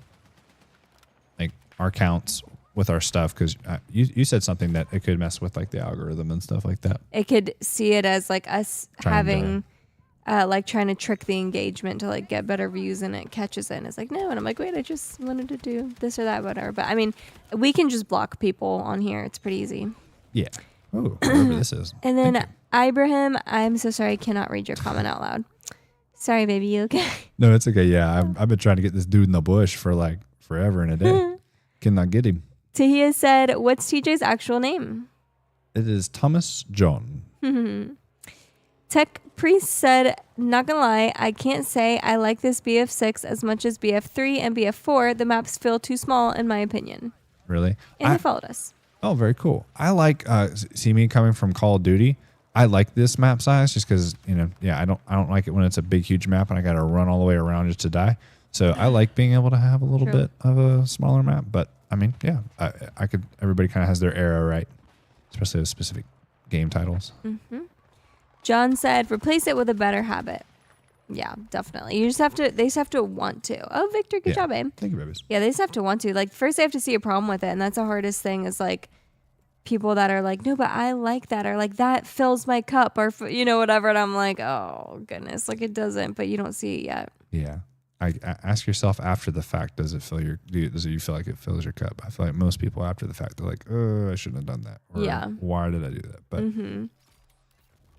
like, our accounts with our stuff because you said something that it could mess with like the algorithm and stuff like that. It could see it as like us trying to trick the engagement to like get better views, and it catches it and it's like, no. And I'm like, wait, I just wanted to do this or that, whatever. But I mean, we can just block people on here. It's pretty easy. Yeah. Oh, whatever this is. And then Ibrahim, I'm so sorry, I cannot read your comment out loud. Sorry, baby, you okay? No, it's okay. Yeah, I've been trying to get this dude in the bush for like forever and a day. Cannot get him. Tahia said, what's TJ's actual name? It is Thomas John. Tech Priest said, not gonna lie, I can't say I like this BF6 as much as BF3 and BF4. The maps feel too small in my opinion. Really? And he followed us. Oh, very cool. I like, see me coming from Call of Duty. I like this map size just because, I don't like it when it's a big, huge map and I got to run all the way around just to die. So I like being able to have a little bit of a smaller map. But I mean, yeah, everybody kind of has their era, right? Especially with specific game titles. Mm-hmm. John said, replace it with a better habit. Yeah, definitely. They just have to want to. Oh, Victor, good job, babe. Thank you, babies. Yeah, they just have to want to. Like, first they have to see a problem with it. And that's the hardest thing is like people that are like, no, but I like that. Or like, that fills my cup or, whatever. And I'm like, oh, goodness. Like, it doesn't, but you don't see it yet. Yeah. ask yourself after the fact, does it fill your, does you feel like it fills your cup? I feel like most people after the fact, they're like, oh, I shouldn't have done that. Or, Yeah. why did I do that? But,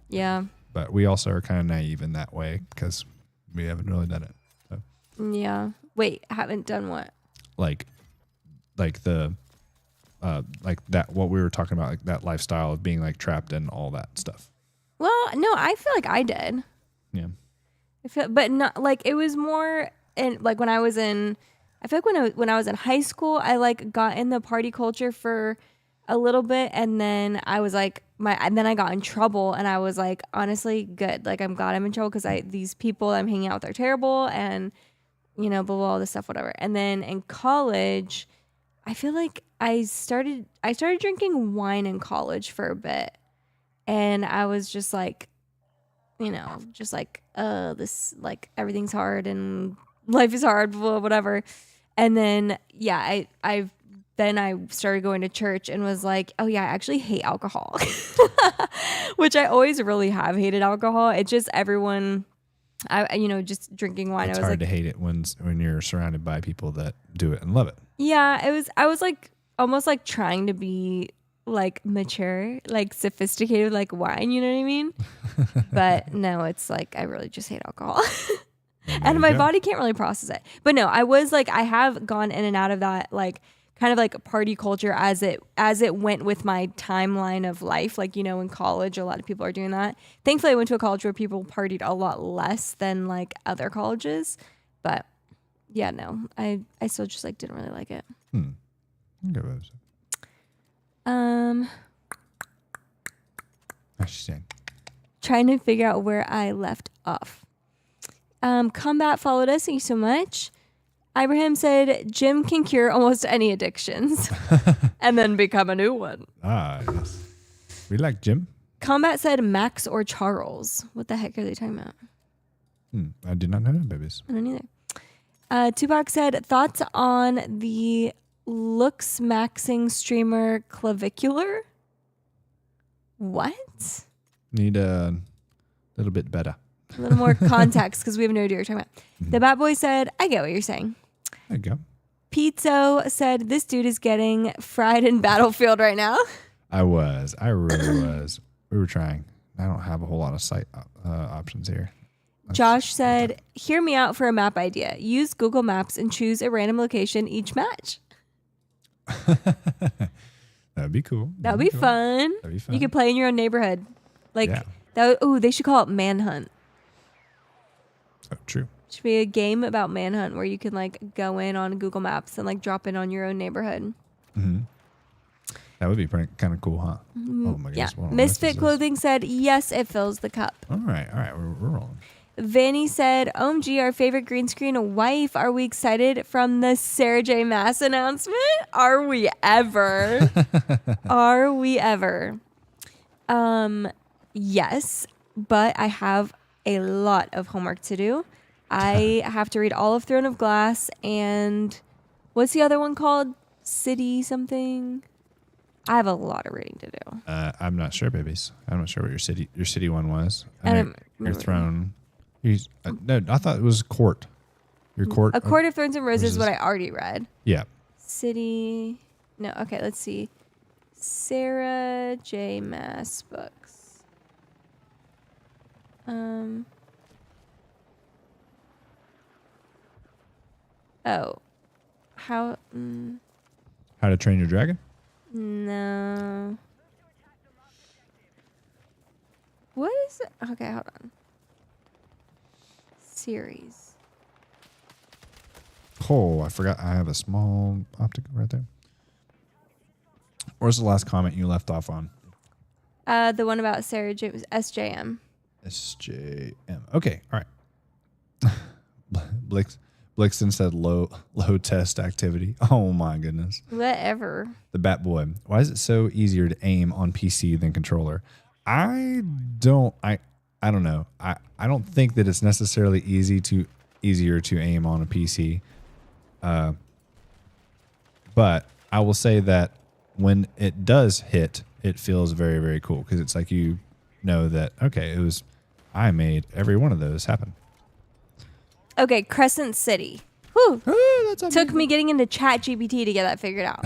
Yeah. but we also are kind of naive in that way because we haven't really done it. So, Yeah. Wait, haven't done what? like the, like that, what we were talking about, like that lifestyle of being like trapped in all that stuff. Well, no, I feel like I did. Yeah. I feel, but not like it was more in like when I was in. I feel like when I was in high school, I like got in the party culture for a little bit, and then I was like and then I got in trouble, and I was like, honestly, good. Like I'm glad I'm in trouble because these people I'm hanging out with are terrible, and blah, blah, all this stuff, whatever. And then in college, I feel like I started drinking wine in college for a bit, and I was just like, just like, this, like, everything's hard and life is hard, whatever. And then, yeah, then I started going to church and was like, oh yeah, I actually hate alcohol, which I always really have hated alcohol. It's just everyone, just drinking wine. It's I was hard like, to hate it when you're surrounded by people that do it and love it. yeah, I was like almost like trying to be like mature, like sophisticated, like wine, you know what I mean? But no, it's like I really just hate alcohol. And my body can't really process it. But no, I was like, I have gone in and out of that, like kind of like party culture as it went with my timeline of life. Like, in college, a lot of people are doing that. Thankfully, I went to a college where people partied a lot less than like other colleges. But yeah, no, I still just like didn't really like it. Okay, how's she saying? Trying to figure out where I left off. Combat followed us. Thank you so much. Ibrahim said, Jim can cure almost any addictions and then become a new one. Ah, yes. We like Jim. Combat said Max or Charles. What the heck are they talking about? I did not know that, babies. I don't either. Tupac said, thoughts on the looks maxing streamer Clavicular? What? Need a little bit better. A little more context because we have no idea what you're talking about. The Bat Boy said, I get what you're saying. There you go. Pizzo said, this dude is getting fried in Battlefield right now. I really was. We were trying. I don't have a whole lot of site options here. Josh said, hear me out for a map idea. Use Google Maps and choose a random location each match. That'd be cool. That'd be fun. That'd be fun. You could play in your own neighborhood. Like, yeah. They should call it Manhunt. Oh, true. Should be a game about Manhunt where you can like go in on Google Maps and like drop in on your own neighborhood. Mm-hmm. That would be kind of cool, huh? Mm-hmm. Oh my goodness. Yeah. Misfit Clothing said, yes, it fills the cup. All right. We're rolling. Vanny said, OMG, our favorite green screen wife. Are we excited from the Sarah J. Maas announcement? Are we ever? Are we ever? Yes, but I have a lot of homework to do. I have to read all of Throne of Glass and what's the other one called? City something. I have a lot of reading to do. I'm not sure, babies. I'm not sure what your city one was. Your throne. No, I thought it was court. Your court. A Court of Thorns and Roses is what I already read. Yeah. City. No, okay, let's see. Sarah J. Maas books. Oh. How to Train Your Dragon? No. What is it? Okay, hold on. Series. Oh, I forgot. I have a small optical right there. Where's the last comment you left off on? The one about Sarah J. SJM. SJM. Okay, all right. Blixton said low test activity. Oh my goodness. Whatever. The Bat Boy. Why is it so easier to aim on PC than controller? I don't know. I don't think that it's necessarily easier to aim on a PC. But I will say that when it does hit, it feels very, very cool because it's like you know that, okay, I made every one of those happen. Okay, Crescent City. Whew. Oh, that's Took me getting into Chat GPT to get that figured out.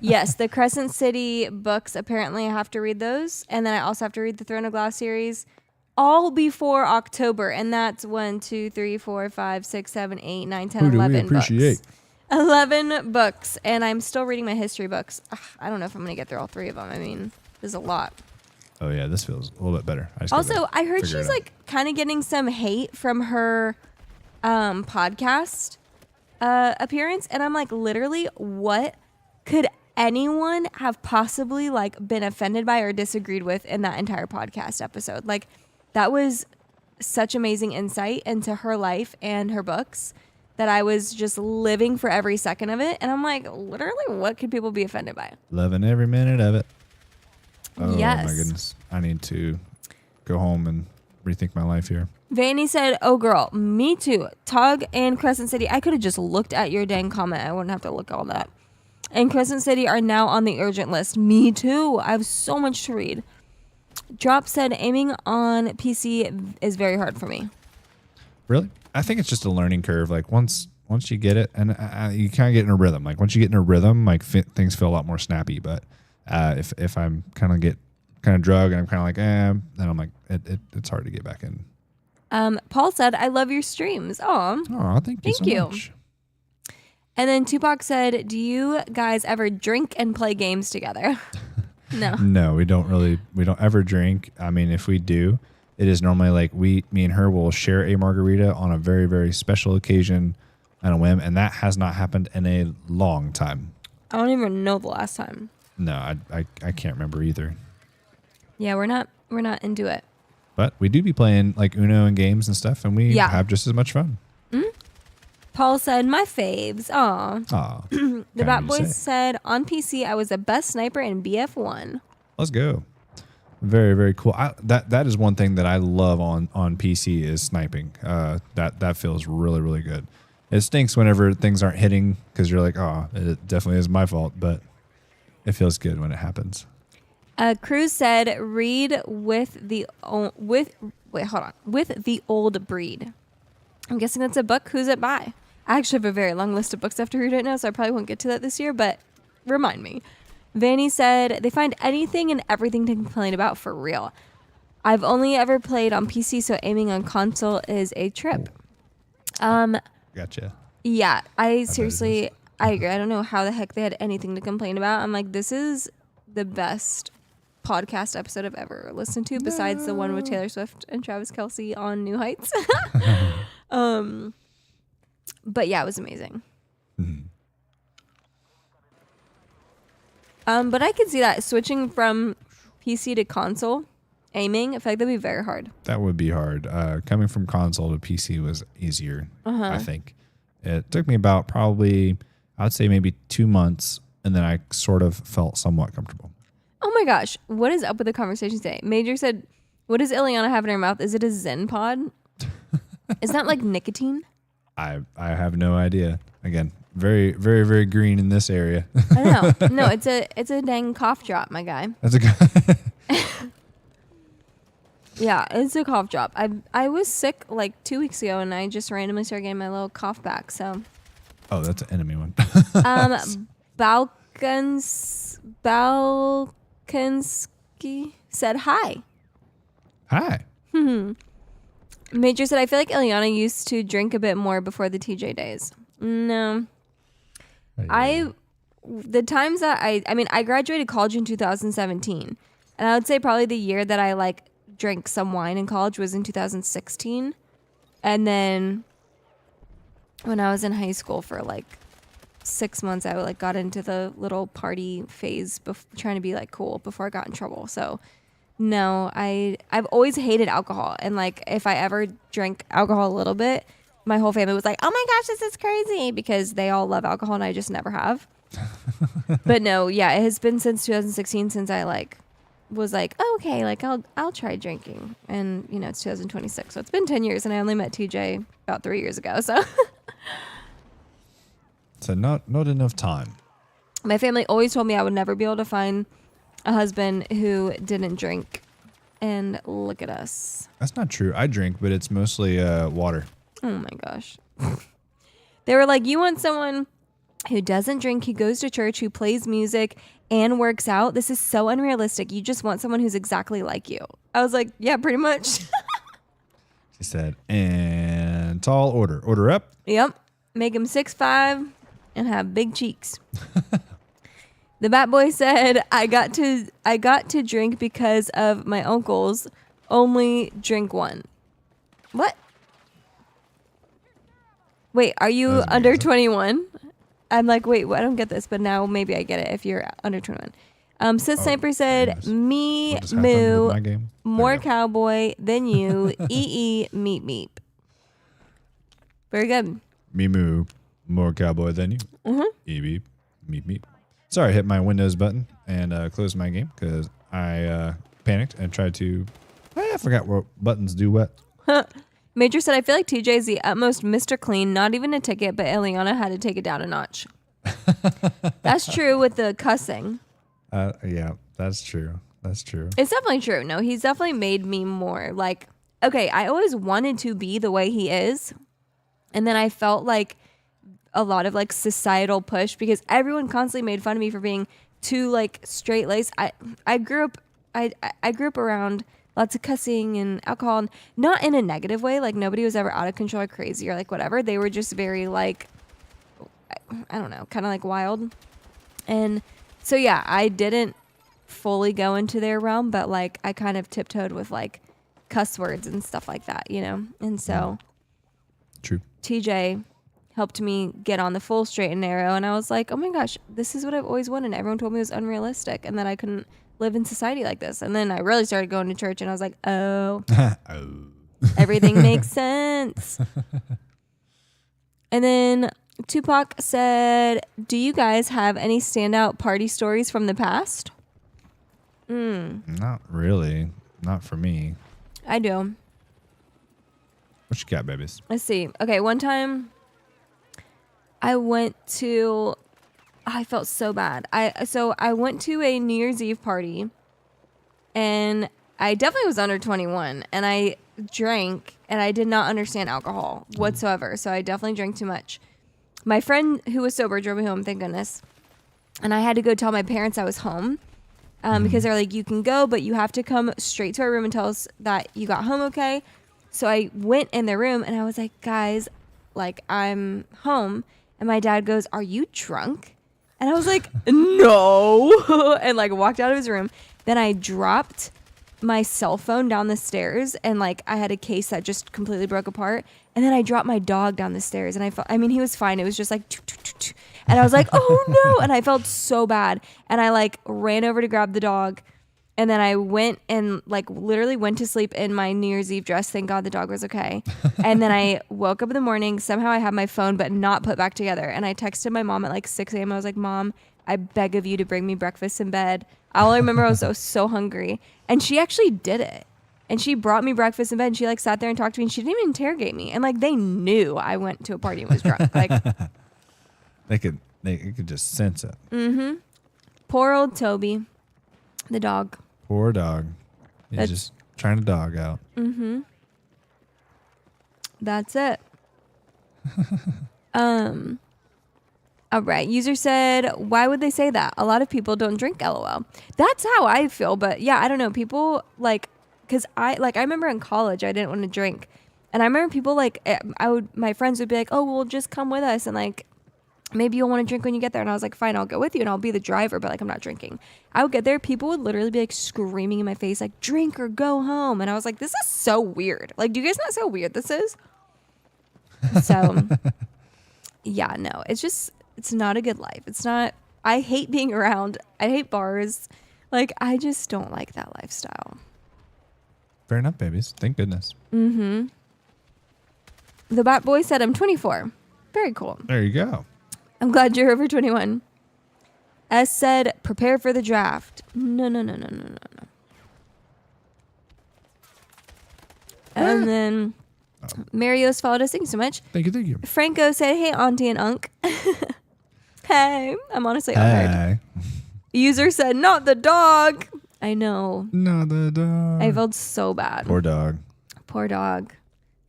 Yes, the Crescent City books, apparently I have to read those. And then I also have to read the Throne of Glass series all before October. And that's 1, 2, 3, 4, 5, 6, 7, 8, 9, 10, Who do we 11 appreciate? books. 11 books. And I'm still reading my history books. Ugh, I don't know if I'm going to get through all 3 of them. I mean, there's a lot. Oh yeah, this feels a little bit better. Also, I heard she's like kind of getting some hate from her podcast appearance, and I'm like, literally, what could anyone have possibly like been offended by or disagreed with in that entire podcast episode? Like, that was such amazing insight into her life and her books that I was just living for every second of it. And I'm like, literally, what could people be offended by? Loving every minute of it. Oh Yes. my goodness. I need to go home and rethink my life here. Vanny said, oh girl, me too. Tog and Crescent City. I could have just looked at your dang comment. I wouldn't have to look at all that. And Crescent City are now on the urgent list. Me too. I have so much to read. Drop said, aiming on PC is very hard for me. Really? I think it's just a learning curve. Like once you get it, and you kind of get in a rhythm. Like once you get in a rhythm, like things feel a lot more snappy. But if I'm kind of drug and I'm kind of like, then I'm like, it's hard to get back in. Paul said, I love your streams. Aw. Oh, thank you so much. And then Tupac said, do you guys ever drink and play games together? No. No, we don't ever drink. I mean, if we do, it is normally like me and her will share a margarita on a very, very special occasion on a whim. And that has not happened in a long time. I don't even know the last time. No, I can't remember either. Yeah, we're not into it. But we do be playing like Uno and games and stuff, and we have just as much fun. Mm-hmm. Paul said, my faves. Aw. Aw. The Bat Boys said, on PC, I was the best sniper in BF1. Let's go. Very, very cool. That is one thing that I love on PC is sniping. That feels really, really good. It stinks whenever things aren't hitting because you're like, oh, it definitely is my fault, but it feels good when it happens. Cruz said, read with the Old Breed. I'm guessing that's a book. Who's it by? I actually have a very long list of books I have to read right now, so I probably won't get to that this year, but remind me. Vanny said, they find anything and everything to complain about for real. I've only ever played on PC, so aiming on console is a trip. Gotcha. Yeah, I agree. I don't know how the heck they had anything to complain about. I'm like, this is the best podcast episode I've ever listened to, besides the one with Taylor Swift and Travis Kelce on New Heights. But yeah, it was amazing. Mm-hmm. But I could see that switching from PC to console aiming. I feel like that'd be very hard. That would be hard. Coming from console to PC was easier. I think it took me about probably, I'd say maybe 2 months, and then I sort of felt somewhat comfortable. Oh my gosh, what is up with the conversation today? Major said, what does Ileana have in her mouth? Is it a Zen pod? Is that like nicotine? I have no idea. Again, very, very, very green in this area. I don't know. No, it's a dang cough drop, my guy. That's a good. Yeah, it's a cough drop. I was sick like 2 weeks ago, and I just randomly started getting my little cough back. So. Oh, that's an enemy one. Balkansky said hi. Hi. Major said, I feel like Ileana used to drink a bit more before the TJ days. No. The times that I graduated college in 2017. And I would say probably the year that I like drank some wine in college was in 2016. And then when I was in high school for like 6 months, I like got into the little party phase, trying to be like cool before I got in trouble. So no, I've always hated alcohol. And like if I ever drank alcohol a little bit, my whole family was like, oh my gosh, this is crazy, because they all love alcohol and I just never have. But no, yeah, it has been since 2016 since I like was like, oh, okay, like I'll try drinking. And you know, it's 2026, so it's been 10 years, and I only met TJ about 3 years ago. So so not enough time. My family always told me I would never be able to find a husband who didn't drink, and look at us. That's not true. I drink, but it's mostly water. Oh my gosh. They were like, you want someone who doesn't drink, who goes to church, who plays music and works out? This is so unrealistic. You just want someone who's exactly like you. I was like, yeah, pretty much. She said, and tall order. Order up. Yep. Make him 6'5" and have big cheeks. The Bat Boy said, I got to drink because of my uncles. Only drink one. What? Wait, are you under 21? I'm like, wait, I don't get this, but now maybe I get it if you're under 21. Sid Sniper said, goodness. me, What just happened with moo, my game? more There we go. cowboy than you, meep, meep. Very good. Me moo, more cowboy than you. Mm-hmm. Beep, meep, meep. Sorry, I hit my Windows button and closed my game because I panicked and tried to. I forgot what buttons do what. Major said, I feel like TJ is the utmost Mr. Clean, not even a ticket, but Ileana had to take it down a notch. That's true with the cussing. Yeah, that's true. That's true. It's definitely true. No, he's definitely made me more like, okay, I always wanted to be the way he is. And then I felt like a lot of like societal push because everyone constantly made fun of me for being too like straight laced. I grew up around lots of cussing and alcohol, and not in a negative way. Like nobody was ever out of control or crazy or like whatever. They were just very like, I don't know, kind of like wild. And so yeah, I didn't fully go into their realm, but like I kind of tiptoed with like cuss words and stuff like that, you know? And so True. TJ helped me get on the full straight and narrow, and I was like, oh my gosh, this is what I've always wanted. Everyone told me it was unrealistic and that I couldn't live in society like this. And then I really started going to church and I was like, oh, everything makes sense. And then Tupac said, do you guys have any standout party stories from the past? Not really. Not for me. I do. What you got, babies? Let's see. Okay, one time I felt so bad. I went to a New Year's Eve party, and I definitely was under 21, and I drank, and I did not understand alcohol whatsoever, so I definitely drank too much. My friend who was sober drove me home, thank goodness, and I had to go tell my parents I was home because they're like, you can go, but you have to come straight to our room and tell us that you got home okay. So I went in their room, and I was like, guys, like, I'm home. And my dad goes, are you drunk? And I was like, no. And like walked out of his room. Then I dropped my cell phone down the stairs, and like I had a case that just completely broke apart. And then I dropped my dog down the stairs, and he was fine. It was just like, and I was like, oh no. And I felt so bad. And I like ran over to grab the dog. And then I went and like literally went to sleep in my New Year's Eve dress. Thank God the dog was okay. And then I woke up in the morning. Somehow I had my phone, but not put back together. And I texted my mom at like 6 a.m. I was like, Mom, I beg of you to bring me breakfast in bed. All I remember I was so hungry. And she actually did it. And she brought me breakfast in bed. And she like sat there and talked to me. And she didn't even interrogate me. And like they knew I went to a party and was drunk. Like They could just sense it. poor old Toby, the dog. Poor dog. He's That's- just trying to dog out. That's it. All right. User said, why would they say that? A lot of people don't drink, LOL. That's how I feel. But yeah, I don't know. People like, cause I remember in college, I didn't want to drink. And I remember people like, my friends would be like, oh, well, just come with us. And like, maybe you'll want to drink when you get there. And I was like, fine, I'll go with you and I'll be the driver, but like, I'm not drinking. I would get there. People would literally be like screaming in my face, like drink or go home. And I was like, this is so weird. Like, do you guys know how weird this is? So yeah, no, it's not a good life. I hate being around. I hate bars. Like, I just don't like that lifestyle. Fair enough, babies. Thank goodness. The Bat Boy said, I'm 24. Very cool. There you go. I'm glad you're over 21. S said, prepare for the draft. No. And then Marios followed us. Thank you so much. Thank you. Franco said, hey, Auntie and Unc. Hey, I'm honestly honored. Hi. User said, not the dog. I know. No, the dog. I felt so bad. Poor dog. Poor dog.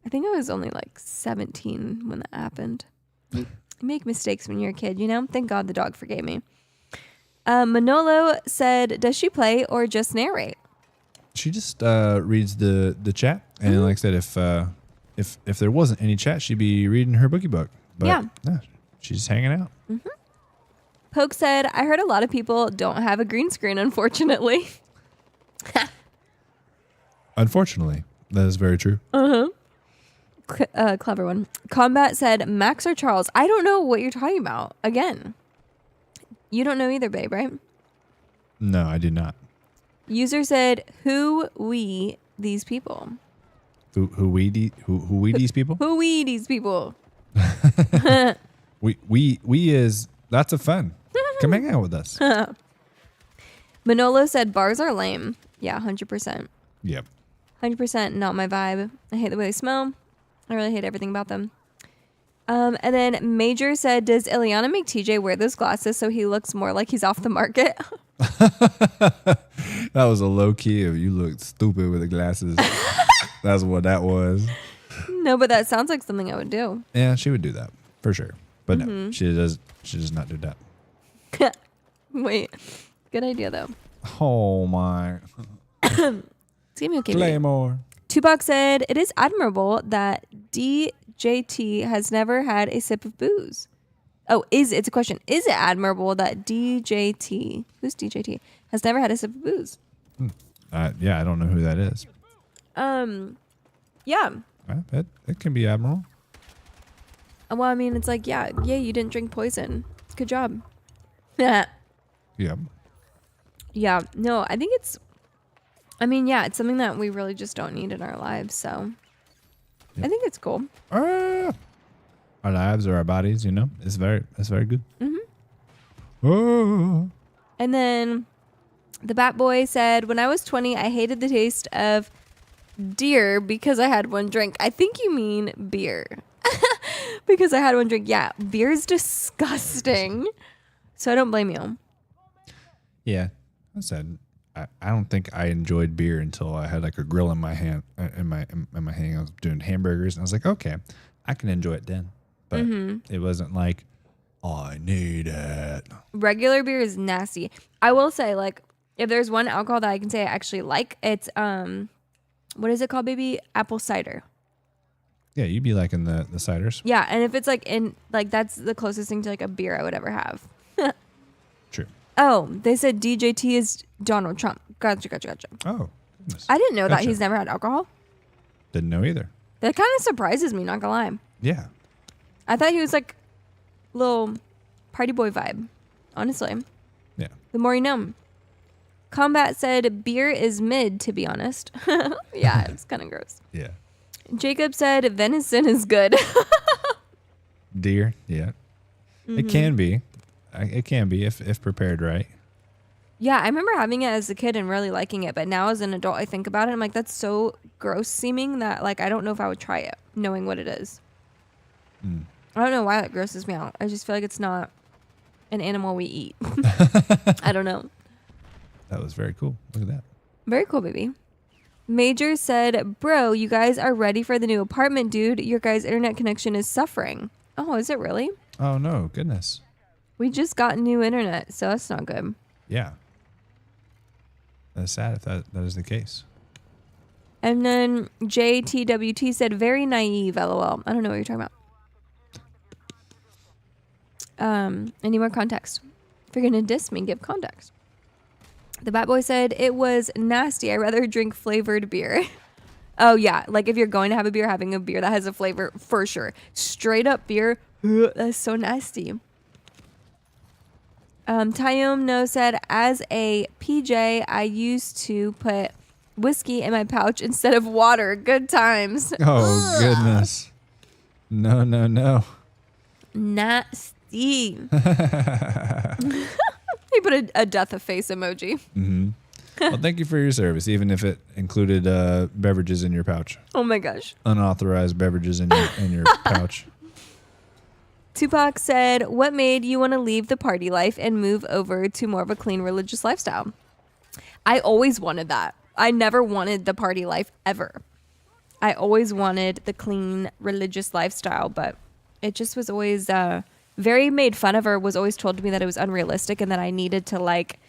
I think I was only like 17 when that happened. You make mistakes when you're a kid, you know? Thank God the dog forgave me. Manolo said, does she play or just narrate? She just reads the chat, and like I said, if there wasn't any chat, she'd be reading her bookie book. But Yeah. she's just hanging out. Poke said, I heard a lot of people don't have a green screen, unfortunately. Unfortunately, that is very true. Clever one. Combat said, Max or Charles? I don't know what you're talking about. Again, you don't know either, babe, right? No, I do not. User said, who we these people? Who we these people? Who we these people? We is lots of fun. Come hang out with us. Manolo said, bars are lame. Yeah, 100%. Yep. 100% not my vibe. I hate the way they smell. I really hate everything about them. And then Major said, does Ileana make TJ wear those glasses so he looks more like he's off the market? That was a low key of you look stupid with the glasses. That's what that was. No, but that sounds like something I would do. Yeah, she would do that for sure. But no, she does not do that. Wait. Good idea, though. Oh my. It's going to be okay. babe. Claymore. Tupac said, it is admirable that DJT has never had a sip of booze. Oh, it's a question. Is it admirable that DJT, who's DJT, has never had a sip of booze? Yeah, I don't know who that is. Yeah. It can be admirable. Well, I mean, it's like, yeah, you didn't drink poison. Good job. Yeah. Yeah. Yeah. No, I think it's something that we really just don't need in our lives. So I think it's cool. Our lives or our bodies, you know, it's very good. Oh. And then the Bat Boy said, when I was 20, I hated the taste of deer because I had one drink. I think you mean beer. Because I had one drink. Yeah, beer is disgusting. So I don't blame you. Yeah. I said I don't think I enjoyed beer until I had like a grill in my hand in my hand. I was doing hamburgers and I was like, okay, I can enjoy it then. But it wasn't like, I need it. Regular beer is nasty. I will say, like, if there's one alcohol that I can say I actually like, it's what is it called, baby? Apple cider. Yeah, you'd be liking the ciders. Yeah, and if it's like that's the closest thing to like a beer I would ever have. True. Oh, they said DJT is Donald Trump. Gotcha. Oh, goodness. I didn't know that Gotcha. he's never had alcohol. Didn't know either. That kind of surprises me, not gonna lie. Yeah. I thought he was like little party boy vibe, honestly. Yeah. The more you know. Combat said beer is mid, to be honest. Yeah, it's kind of gross. Yeah. Jacob said venison is good. Deer. Yeah. It can be. It can be if prepared right. Yeah, I remember having it as a kid and really liking it, but now as an adult, I think about it. I'm like, that's so gross seeming that like I don't know if I would try it, knowing what it is. I don't know why that grosses me out. I just feel like it's not an animal we eat. I don't know. That was very cool. Look at that. Very cool, baby. Major said, bro, you guys are ready for the new apartment, dude. Your guys' internet connection is suffering. Oh, is it really? Oh no, goodness. We just got new internet, so that's not good. Yeah. That's sad if that is the case. And then JTWT said, very naive, lol. I don't know what you're talking about. Any more context? If you're going to diss me, give context. The Bat Boy said, it was nasty. I'd rather drink flavored beer. Oh, yeah. Like if you're going to have a beer, having a beer that has a flavor, for sure. Straight up beer, that's so nasty. Tayum No said, as a PJ, I used to put whiskey in my pouch instead of water. Good times. Oh, goodness. No. Nasty. He put a death face emoji. Well, thank you for your service, even if it included beverages in your pouch. Oh my gosh. Unauthorized beverages in your pouch. Tupac said, what made you want to leave the party life and move over to more of a clean religious lifestyle? I always wanted that. I never wanted the party life ever. I always wanted the clean religious lifestyle, but it just was always very made fun of, or was always told to me that it was unrealistic and that I needed to like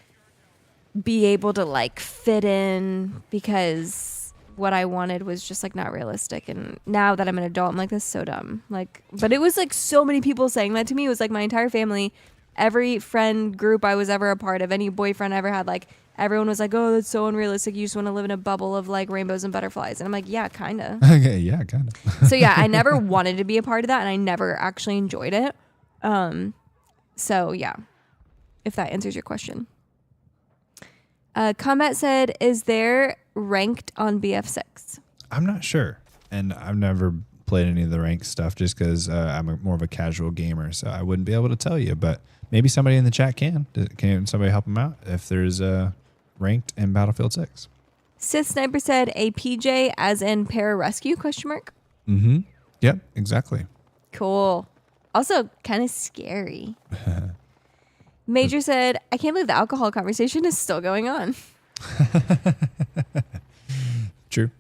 be able to like fit in because what I wanted was just like not realistic. And now that I'm an adult, I'm like, this is so dumb. Like, but it was like so many people saying that to me. It was like my entire family, every friend group I was ever a part of, any boyfriend I ever had, like everyone was like, oh, that's so unrealistic. You just want to live in a bubble of like rainbows and butterflies. And I'm like, yeah, kind of. Okay, yeah, kind of. So yeah, I never wanted to be a part of that, and I never actually enjoyed it. So yeah, if that answers your question. Combat said, is there ranked on BF6? I'm not sure, and I've never played any of the ranked stuff just because I'm more of a casual gamer, so I wouldn't be able to tell you. But maybe somebody in the chat can. Can somebody help them out if there's ranked in Battlefield 6? Sith Sniper said, a PJ as in pararescue, question mark? Mm-hmm. Yep, exactly. Cool. Also kind of scary. Major said, I can't believe the alcohol conversation is still going on. True.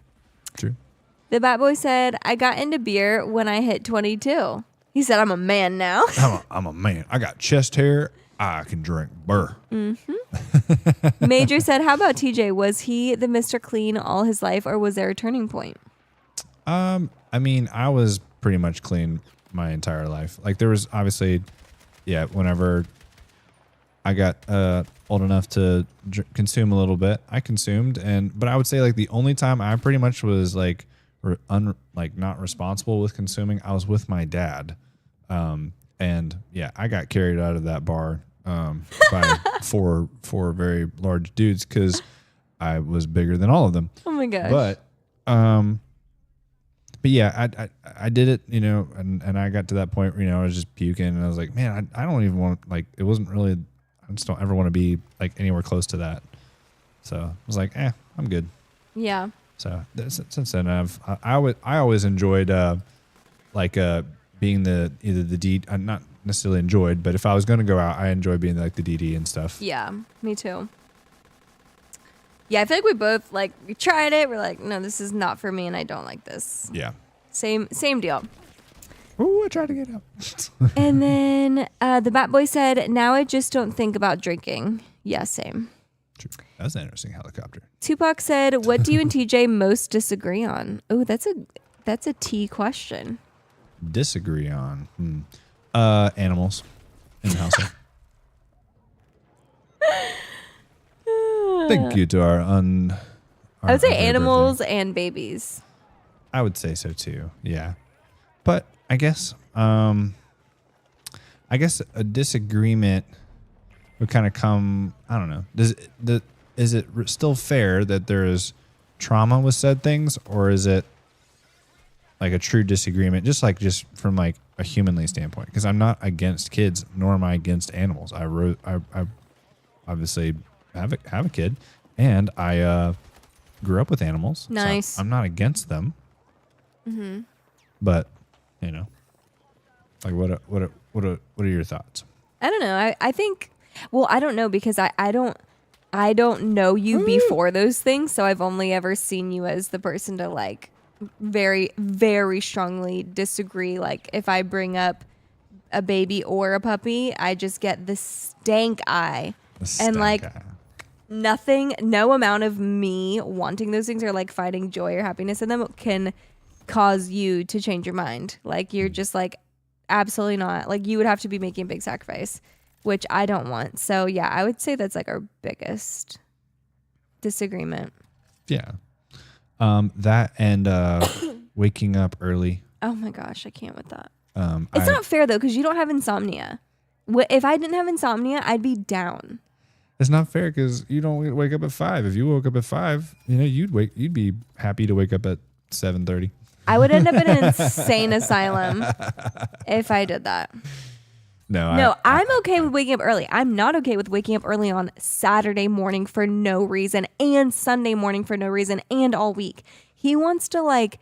The Bat Boy said, I got into beer when I hit 22. He said, I'm a man now. I'm a man. I got chest hair. I can drink beer. Mm-hmm. Major said, how about TJ? Was he the Mr. Clean all his life, or was there a turning point? I mean, I was pretty much clean my entire life. Like there was obviously, yeah, whenever I got old enough to consume a little bit, I consumed, but I would say like the only time I pretty much was like not responsible with consuming, I was with my dad, and yeah, I got carried out of that bar by four very large dudes because I was bigger than all of them. Oh my gosh! But yeah, I did it, you know, and I got to that point where, you know, I was just puking, and I was like, man, I don't even want, like, it wasn't really, I just don't ever want to be like anywhere close to that. So I was like, I'm good. Yeah. So since then, I always enjoyed being either the D, not necessarily enjoyed, but if I was going to go out, I enjoyed being like the DD and stuff. Yeah, me too. Yeah, I feel like we both we tried it. We're like, no, this is not for me, and I don't like this. Yeah. Same deal. Ooh, I tried to get out. And then the Bat Boy said, now I just don't think about drinking. Yeah, same. True. That's an interesting helicopter. Tupac said, what do you and TJ most disagree on? Oh, that's a T question. Disagree on? Animals in the household. Thank you to our I would say animals and babies. I would say so too. Yeah. But I guess a disagreement would kind of come, I don't know. Is it still fair that there is trauma with said things, or is it like a true disagreement just from like a humanly standpoint? Because I'm not against kids, nor am I against animals. I obviously have a kid, and I grew up with animals. Nice. So I'm not against them. Mm-hmm. But you know, like what are your thoughts? I don't know. I think. Well, I don't know because I don't know you before those things, so I've only ever seen you as the person to like very, very strongly disagree. Like if I bring up a baby or a puppy, I just get the stank eye. Nothing, no amount of me wanting those things or like finding joy or happiness in them can cause you to change your mind. Like you're just like, absolutely not. Like you would have to be making a big sacrifice, which I don't want. So yeah, I would say that's like our biggest disagreement. Yeah. That and waking up early. Oh my gosh, I can't with that. It's not fair though, because you don't have insomnia. If I didn't have insomnia, I'd be down. It's not fair because you don't wake up at 5. If you woke up at 5, you know, you'd be happy to wake up at 7:30. I would end up in an insane asylum if I did that. No, I'm okay with waking up early. I'm not okay with waking up early on Saturday morning for no reason and Sunday morning for no reason and all week. He wants to like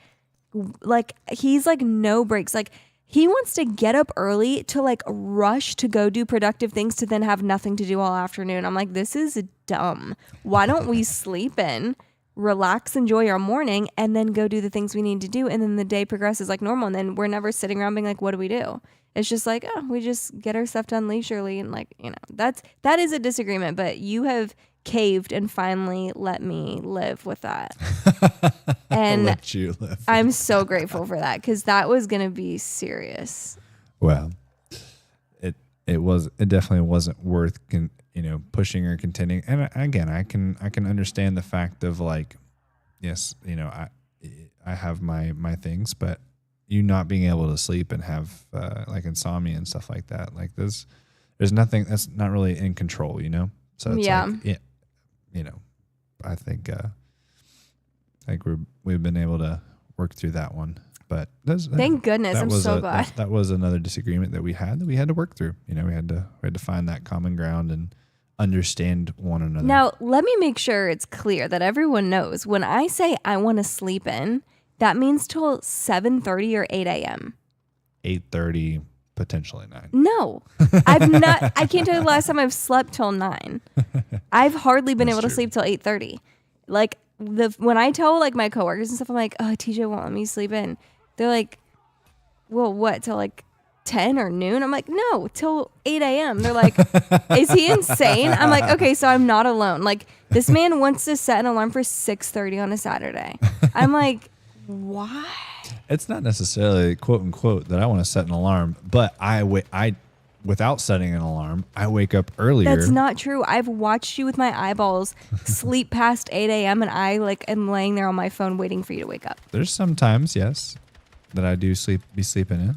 he's like no breaks. Like he wants to get up early to like rush to go do productive things to then have nothing to do all afternoon. I'm like, this is dumb. Why don't we sleep in? relax, enjoy our morning, and then go do the things we need to do. And then the day progresses like normal. And then we're never sitting around being like, what do we do? It's just like, oh, we just get our stuff done leisurely. And like, you know, that is a disagreement, but you have caved and finally let me live with that. And let you live. I'm so grateful for that, because that was going to be serious. Well, it definitely wasn't worth pushing or contending. And again, I can understand the fact of like, yes, I have my things, but you not being able to sleep and have like insomnia and stuff like that, like there's nothing that's not really in control, So it's like, I think we've been able to work through that one. But thank goodness, I'm so glad. That was another disagreement that we had to work through. We had to find that common ground and understand one another. Now, let me make sure it's clear that everyone knows when I say I want to sleep in, that means till 7:30 or 8 a.m. 8:30, potentially 9. No, I've not. I can't tell you the last time I've slept till 9. I've hardly been able to sleep till 8:30. Like when I tell like my coworkers and stuff, I'm like, oh, TJ won't let me sleep in. They're like, well, what, till like 10 or noon? I'm like, no, till 8 a.m. They're like, is he insane? I'm like, okay, so I'm not alone. Like, this man wants to set an alarm for 6:30 on a Saturday. I'm like, why? It's not necessarily quote unquote that I want to set an alarm, but I without setting an alarm, I wake up earlier. That's not true. I've watched you with my eyeballs sleep past 8 a.m. and I like am laying there on my phone waiting for you to wake up. There's sometimes, yes, that I do be sleeping in.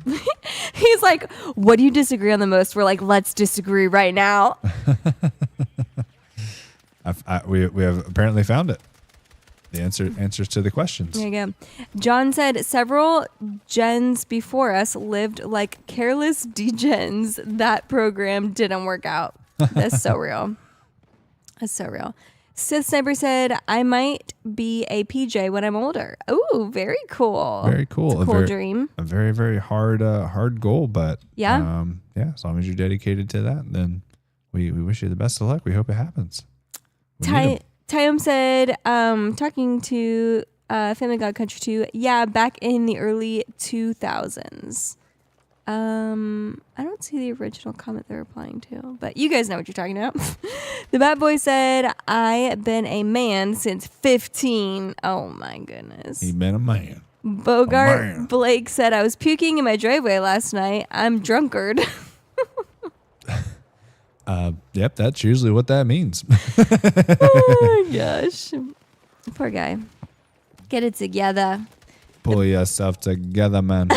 He's like, what do you disagree on the most? We're like, let's disagree right now. We have apparently found it. The answers to the questions. There you go. John said several gens before us lived like careless degens. That program didn't work out. That's so real. That's so real. Sith Sniper said, I might be a PJ when I'm older. Ooh, very cool. Very cool. It's a cool dream. A very, very hard goal, but yeah. As long as you're dedicated to that, then we wish you the best of luck. We hope it happens. Tyum said, talking to Family God Country 2, yeah, back in the early 2000s. I don't see the original comment they're replying to, but you guys know what you're talking about. The Bat Boy said, I've been a man since 15. Oh my goodness. He's been a man. Bogart Blake said, I was puking in my driveway last night. I'm drunkard. Yep, that's usually what that means. Oh my gosh. Poor guy. Get it together. Pull yourself together, man.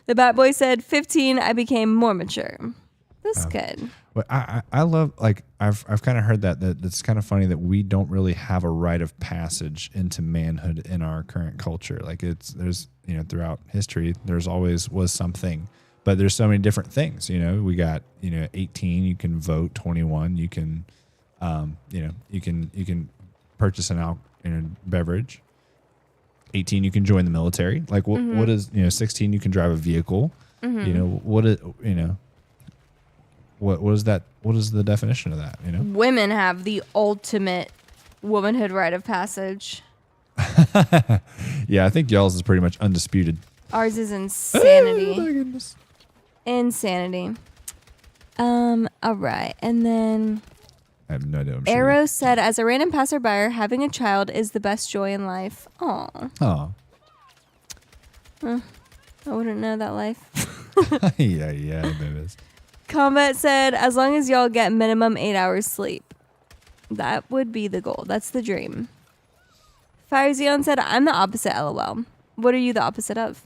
The Bat Boy said, 15, I became more mature. That's good. But I love, like, I've kind of heard that's kind of funny that we don't really have a rite of passage into manhood in our current culture. Like there's throughout history, there's always was something, but there's so many different things. We got 18, you can vote. 21, you can you can purchase an beverage. 18, you can join the military. Like what is 16, you can drive a vehicle. What is that? What is the definition of that? Women have the ultimate womanhood rite of passage. Yeah, I think y'all's is pretty much undisputed. Ours is insanity. Oh my goodness. Insanity. All right, and then I have no idea. Arrow said, as a random passerby, having a child is the best joy in life. Aw. Oh. I wouldn't know that life. yeah, it is. Combat said, as long as y'all get minimum 8 hours sleep. That would be the goal. That's the dream. Fire Zeon said, I'm the opposite, LOL. What are you the opposite of?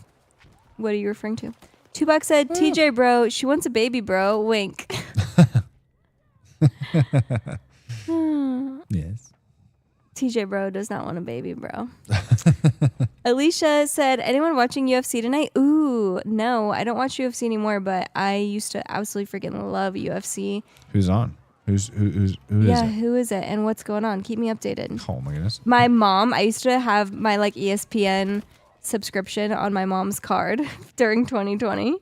What are you referring to? Tupac said, TJ bro, she wants a baby bro. Wink. Yes. TJ bro does not want a baby bro. Alicia said, anyone watching UFC tonight? Ooh, no, I don't watch UFC anymore, but I used to absolutely freaking love UFC. Who's on? Who is it? Who is it? And what's going on? Keep me updated. Oh my goodness. My mom, I used to have my like ESPN subscription on my mom's card during 2020.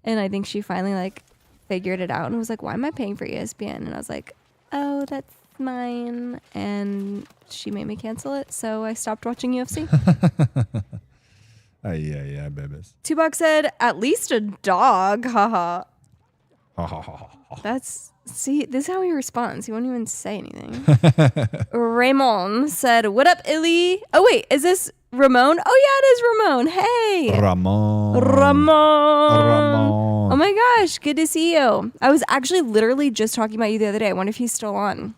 And I think she finally like figured it out and was like, why am I paying for ESPN? And I was like, oh, that's mine, and she made me cancel it, so I stopped watching UFC. Yeah, babies. Tupac said, "At least a dog." Haha. This is how he responds. He won't even say anything. Ramon said, "What up, Illy?" Oh wait, is this Ramon? Oh yeah, it is Ramon. Hey, Ramon. Oh my gosh, good to see you. I was actually literally just talking about you the other day. I wonder if he's still on.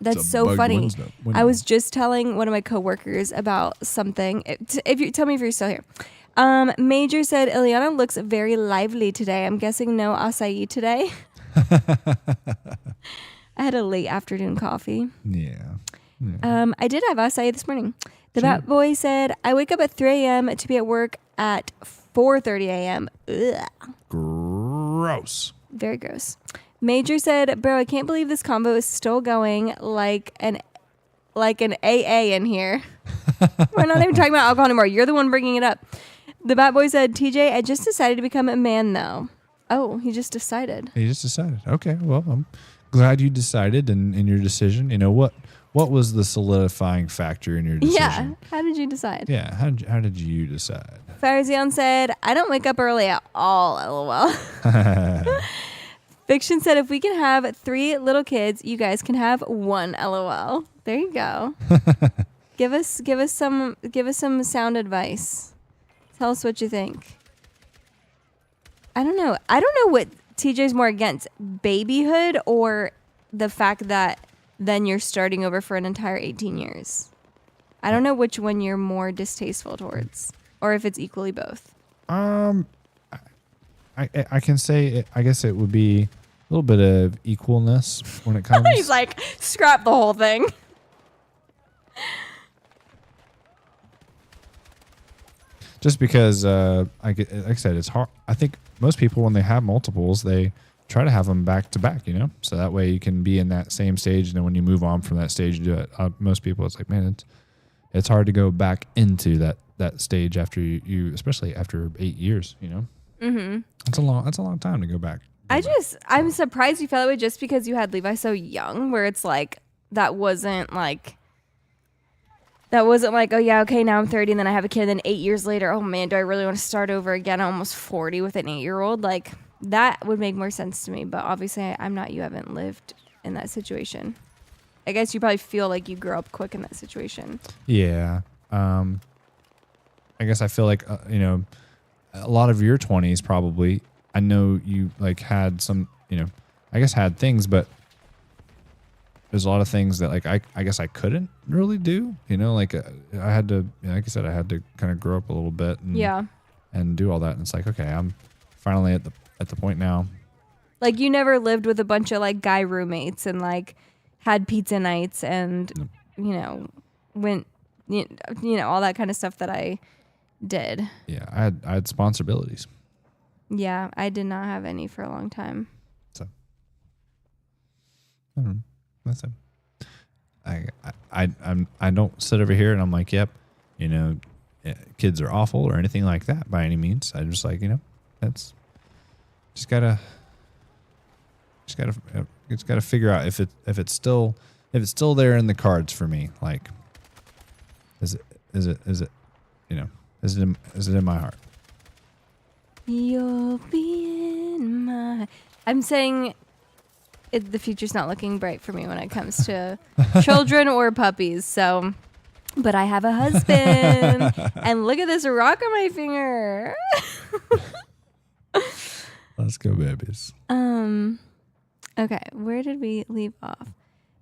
That's so funny. I was just telling one of my coworkers about something. If you tell me if you're still here. Major said, "Ileana looks very lively today. I'm guessing no acai today." I had a late afternoon coffee. Yeah. I did have acai this morning. The Bat Boy said, "I wake up at 3 a.m. to be at work at 4:30 a.m. Ugh. Gross. Very gross. Major said, "Bro, I can't believe this combo is still going like an AA in here." We're not even talking about alcohol anymore. You're the one bringing it up. The Bat Boy said, "TJ, I just decided to become a man, though." Oh, he just decided. He just decided. Okay, well, I'm glad you decided in your decision. You know, what was the solidifying factor in your decision? Yeah, how did you decide? Yeah, how did you decide? Farzion said, "I don't wake up early at all, lol." Fiction said, "If we can have 3 little kids, you guys can have 1, lol." There you go. Give us some sound advice. Tell us what you think. I don't know what TJ's more against, babyhood or the fact that then you're starting over for an entire 18 years. I don't know which one you're more distasteful towards, or if it's equally both. I can say I guess it would be a little bit of equalness when it comes. He's like, scrap the whole thing. Just because, like I said, it's hard. I think most people, when they have multiples, they try to have them back to back, you know? So that way you can be in that same stage, and then when you move on from that stage, you do it. Most people, it's like, man, it's hard to go back into that stage after you, especially after 8 years, you know? Mm-hmm. That's a long time to go back. I'm surprised you felt that way just because you had Levi so young, where it's like, that wasn't like, oh yeah, okay, now I'm 30 and then I have a kid, and then 8 years later, oh man, do I really want to start over again? I'm almost 40 with an 8-year-old. Like, that would make more sense to me. But obviously, I'm not, you haven't lived in that situation. I guess you probably feel like you grew up quick in that situation. Yeah. I guess I feel like, you know, a lot of your 20s probably, I know you like had some, you know, I guess had things, but there's a lot of things that like I guess I couldn't really do, you know, like I had to, like I said, I had to kind of grow up a little bit and do all that. And it's like, okay, I'm finally at the point now. Like, you never lived with a bunch of like guy roommates and like had pizza nights and, you know, went, you know, all that kind of stuff that I did. Yeah. I had responsibilities. Yeah. I did not have any for a long time. So I don't know. That's it. I don't sit over here and I'm like, yep, you know, kids are awful or anything like that by any means. I just like, you know, that's just gotta figure out if it's still there in the cards for me. Like, is it you know, is it in my heart? You'll be in my. I'm saying. The future's not looking bright for me when it comes to children or puppies. So, but I have a husband, and look at this rock on my finger. Let's go, babies. Okay, where did we leave off?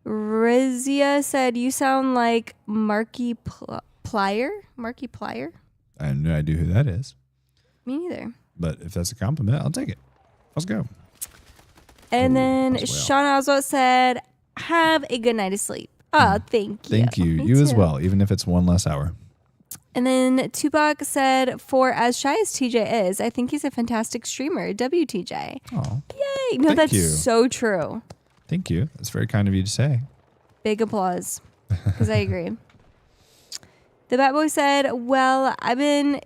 Rizia said, "You sound like Marky Plier." Marky Plier. I have no idea who that is. Me neither. But if that's a compliment, I'll take it. Let's go. And then Sean Oswald said, "Have a good night of sleep." Oh, thank you. Thank you. You as well, even if it's one less hour. And then Tupac said, "For as shy as TJ is, I think he's a fantastic streamer. WTJ." Oh, yay. No, that's so true. Thank you. That's very kind of you to say. Big applause, because I agree. The Bat Boy said, "Well, I've been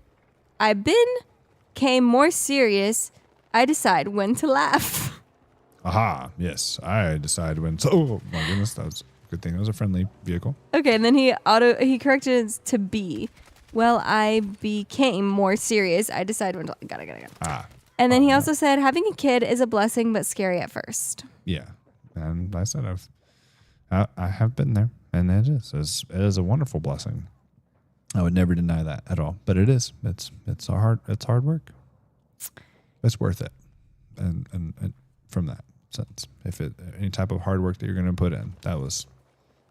came more serious. I decide when to laugh." Aha, yes. I decided when. Oh my goodness, that was a good thing. It was a friendly vehicle. Okay, and then he corrected it to B. Well, I became more serious. I decided when to got it. Ah, And then he also said having a kid is a blessing but scary at first. yeah. And I said I have been there, and it is a wonderful blessing. I would never deny that at all, but it is. It's hard work. It's worth it, and from that sense, if any type of hard work that you're going to put in,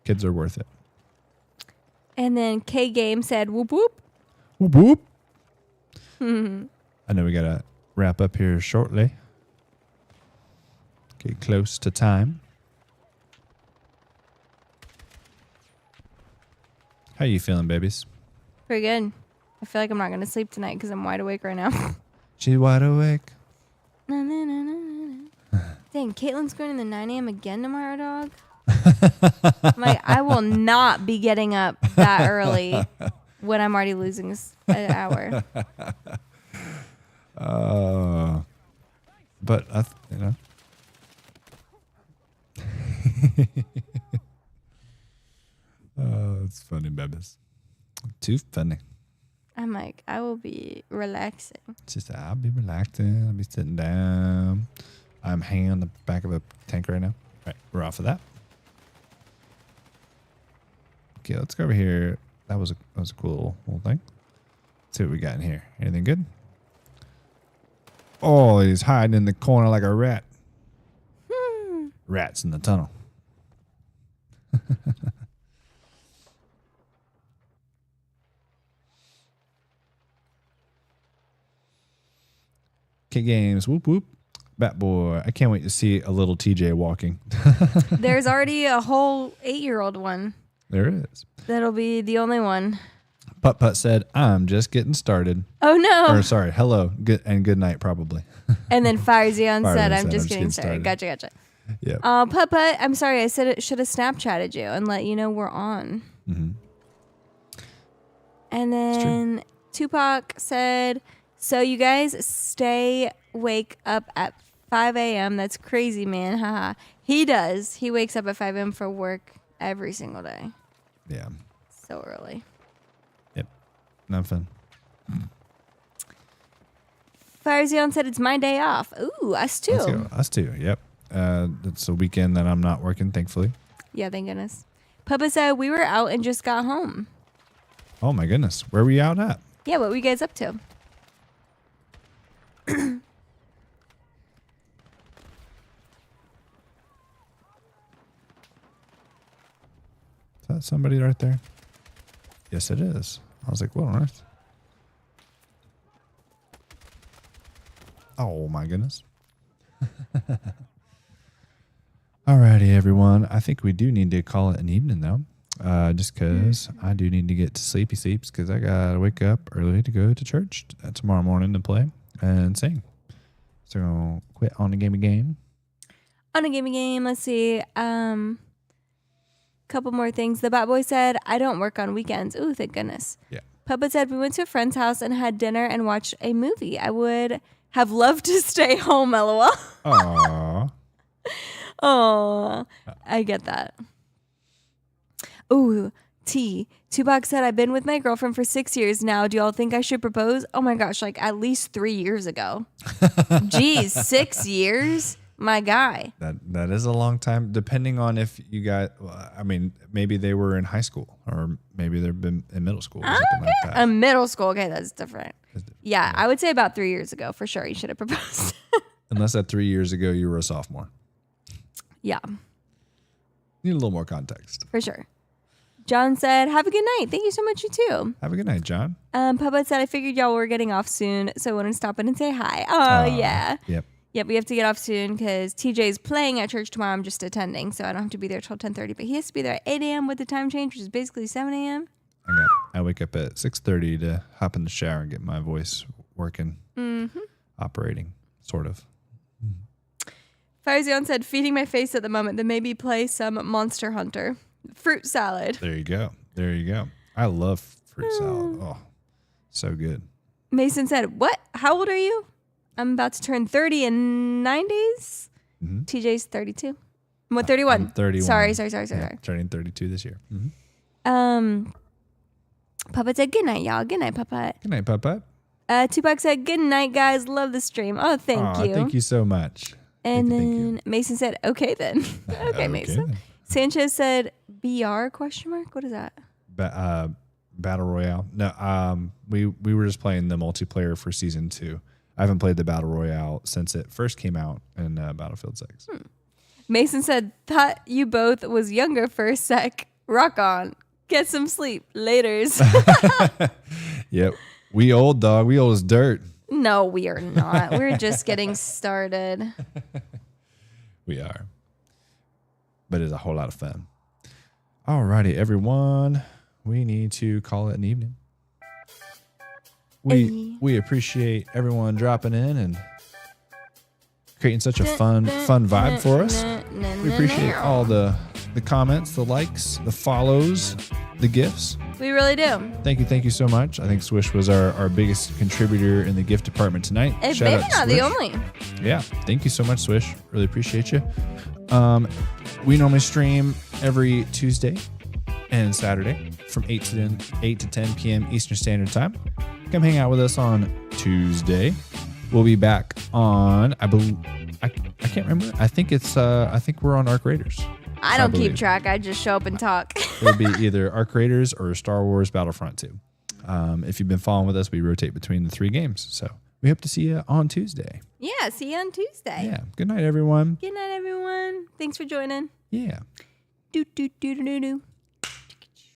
kids are worth it. And then K Game said whoop whoop. Whoop whoop. I know we gotta wrap up here shortly. Get close to time. How you feeling, babies? Pretty good. I feel like I'm not going to sleep tonight because I'm wide awake right now. She's wide awake. Dang, Caitlin's going to the 9 a.m. again tomorrow, dog. I'm like, I will not be getting up that early when I'm already losing an hour. But oh, it's funny, babies. Too funny. I'm like, I will be relaxing. She said, I'll be relaxing. I'll be sitting down. I'm hanging on the back of a tank right now. All right, we're off of that. Okay, let's go over here. That was a cool little thing. Let's see what we got in here. Anything good? Oh, he's hiding in the corner like a rat. Rats in the tunnel. Kid Games, whoop whoop. Bat Boy, I can't wait to see a little TJ walking. There's already a whole 8-year-old one. There is. That'll be the only one. Putt Putt said, I'm just getting started. Oh, no. Or sorry, hello, good night, probably. And then Fire Zion Fire said, Zion I'm just getting started. Gotcha. Yeah. Putt Putt, I'm sorry. I said it should have Snapchatted you and let you know we're on. Mm-hmm. And then Tupac said, so you guys wake up at 5 a.m. That's crazy, man. Haha. He does. He wakes up at 5 a.m. for work every single day. Yeah. So early. Yep. Not fun. Fire Zion said it's my day off. Ooh, us too. Let's go. Us too. Yep. It's a weekend that I'm not working, thankfully. Yeah, thank goodness. Papa said we were out and just got home. Oh my goodness. Where were you out at? Yeah, what were you guys up to? Is that somebody right there? Yes, it is. I was like, what on earth? Oh my goodness. Alrighty, everyone. I think we do need to call it an evening though. Just because I do need to get to sleepy sleeps because I got to wake up early to go to church tomorrow morning to play and sing. So quit on the game. On a game, let's see. Couple more things. The Bat Boy said, I don't work on weekends. Ooh, thank goodness. Yeah. Papa said, we went to a friend's house and had dinner and watched a movie. I would have loved to stay home, LOL. Aww. Oh, I get that. Ooh, Tupac said, I've been with my girlfriend for 6 years now. Do y'all think I should propose? Oh my gosh, like at least 3 years ago. Geez, 6 years? My guy. That is a long time, depending on if you got, I mean, maybe they were in high school or maybe they've been in middle school or something like that. A middle school. Okay, that's different. Yeah, I would say about 3 years ago for sure. You should have proposed. Unless that 3 years ago you were a sophomore. Yeah. Need a little more context. For sure. John said, have a good night. Thank you so much, you too. Have a good night, John. Papa said, I figured y'all were getting off soon, so I wanted to stop in and say hi. Oh, yeah. Yep. Yep, we have to get off soon because TJ's playing at church tomorrow. I'm just attending, so I don't have to be there till 10:30. But he has to be there at 8 a.m. with the time change, which is basically 7 a.m. I wake up at 6:30 to hop in the shower and get my voice working, operating, sort of. Firezion said, feeding my face at the moment, then maybe play some Monster Hunter. Fruit salad. There you go. There you go. I love fruit salad. Oh, so good. Mason said, what? How old are you? I'm about to turn 30 in 9 days. TJ's 32. What, 31? I'm 31. Sorry. Yeah, turning 32 this year. Papa said good night, y'all. Good night, Papa. Good night, Papa. Tupac said good night, guys. Love the stream. Oh, thank you. Thank you so much. And thank then you. Mason said, okay then. Okay, Mason. then. Sanchez said BR question mark. What is that? Battle Royale. No, we were just playing the multiplayer for season 2. I haven't played the Battle Royale since it first came out in Battlefield 6. Mason said, thought you both was younger for a sec. Rock on. Get some sleep. Laters. Yep. We old, dog. We old as dirt. No, we are not. We're just getting started. We are. But it's a whole lot of fun. Alrighty, everyone. We need to call it an evening. We appreciate everyone dropping in and creating such a fun vibe for us. We appreciate all the comments, the likes, the follows, the gifts. We really do. Thank you so much. I think Swish was our biggest contributor in the gift department tonight. Maybe Shout out not Swish. the only. Yeah, thank you so much, Swish. Really appreciate you. We normally stream every Tuesday and Saturday from 8 to 10 p.m. Eastern Standard Time. Come hang out with us on Tuesday. We'll be back on, I can't remember. I think we're on Arc Raiders. I don't keep track. I just show up and talk. It'll be either Arc Raiders or Star Wars Battlefront 2. If you've been following with us, we rotate between the 3 games. So we hope to see you on Tuesday. Yeah, see you on Tuesday. Yeah. Good night, everyone. Good night, everyone. Thanks for joining. Yeah. Do.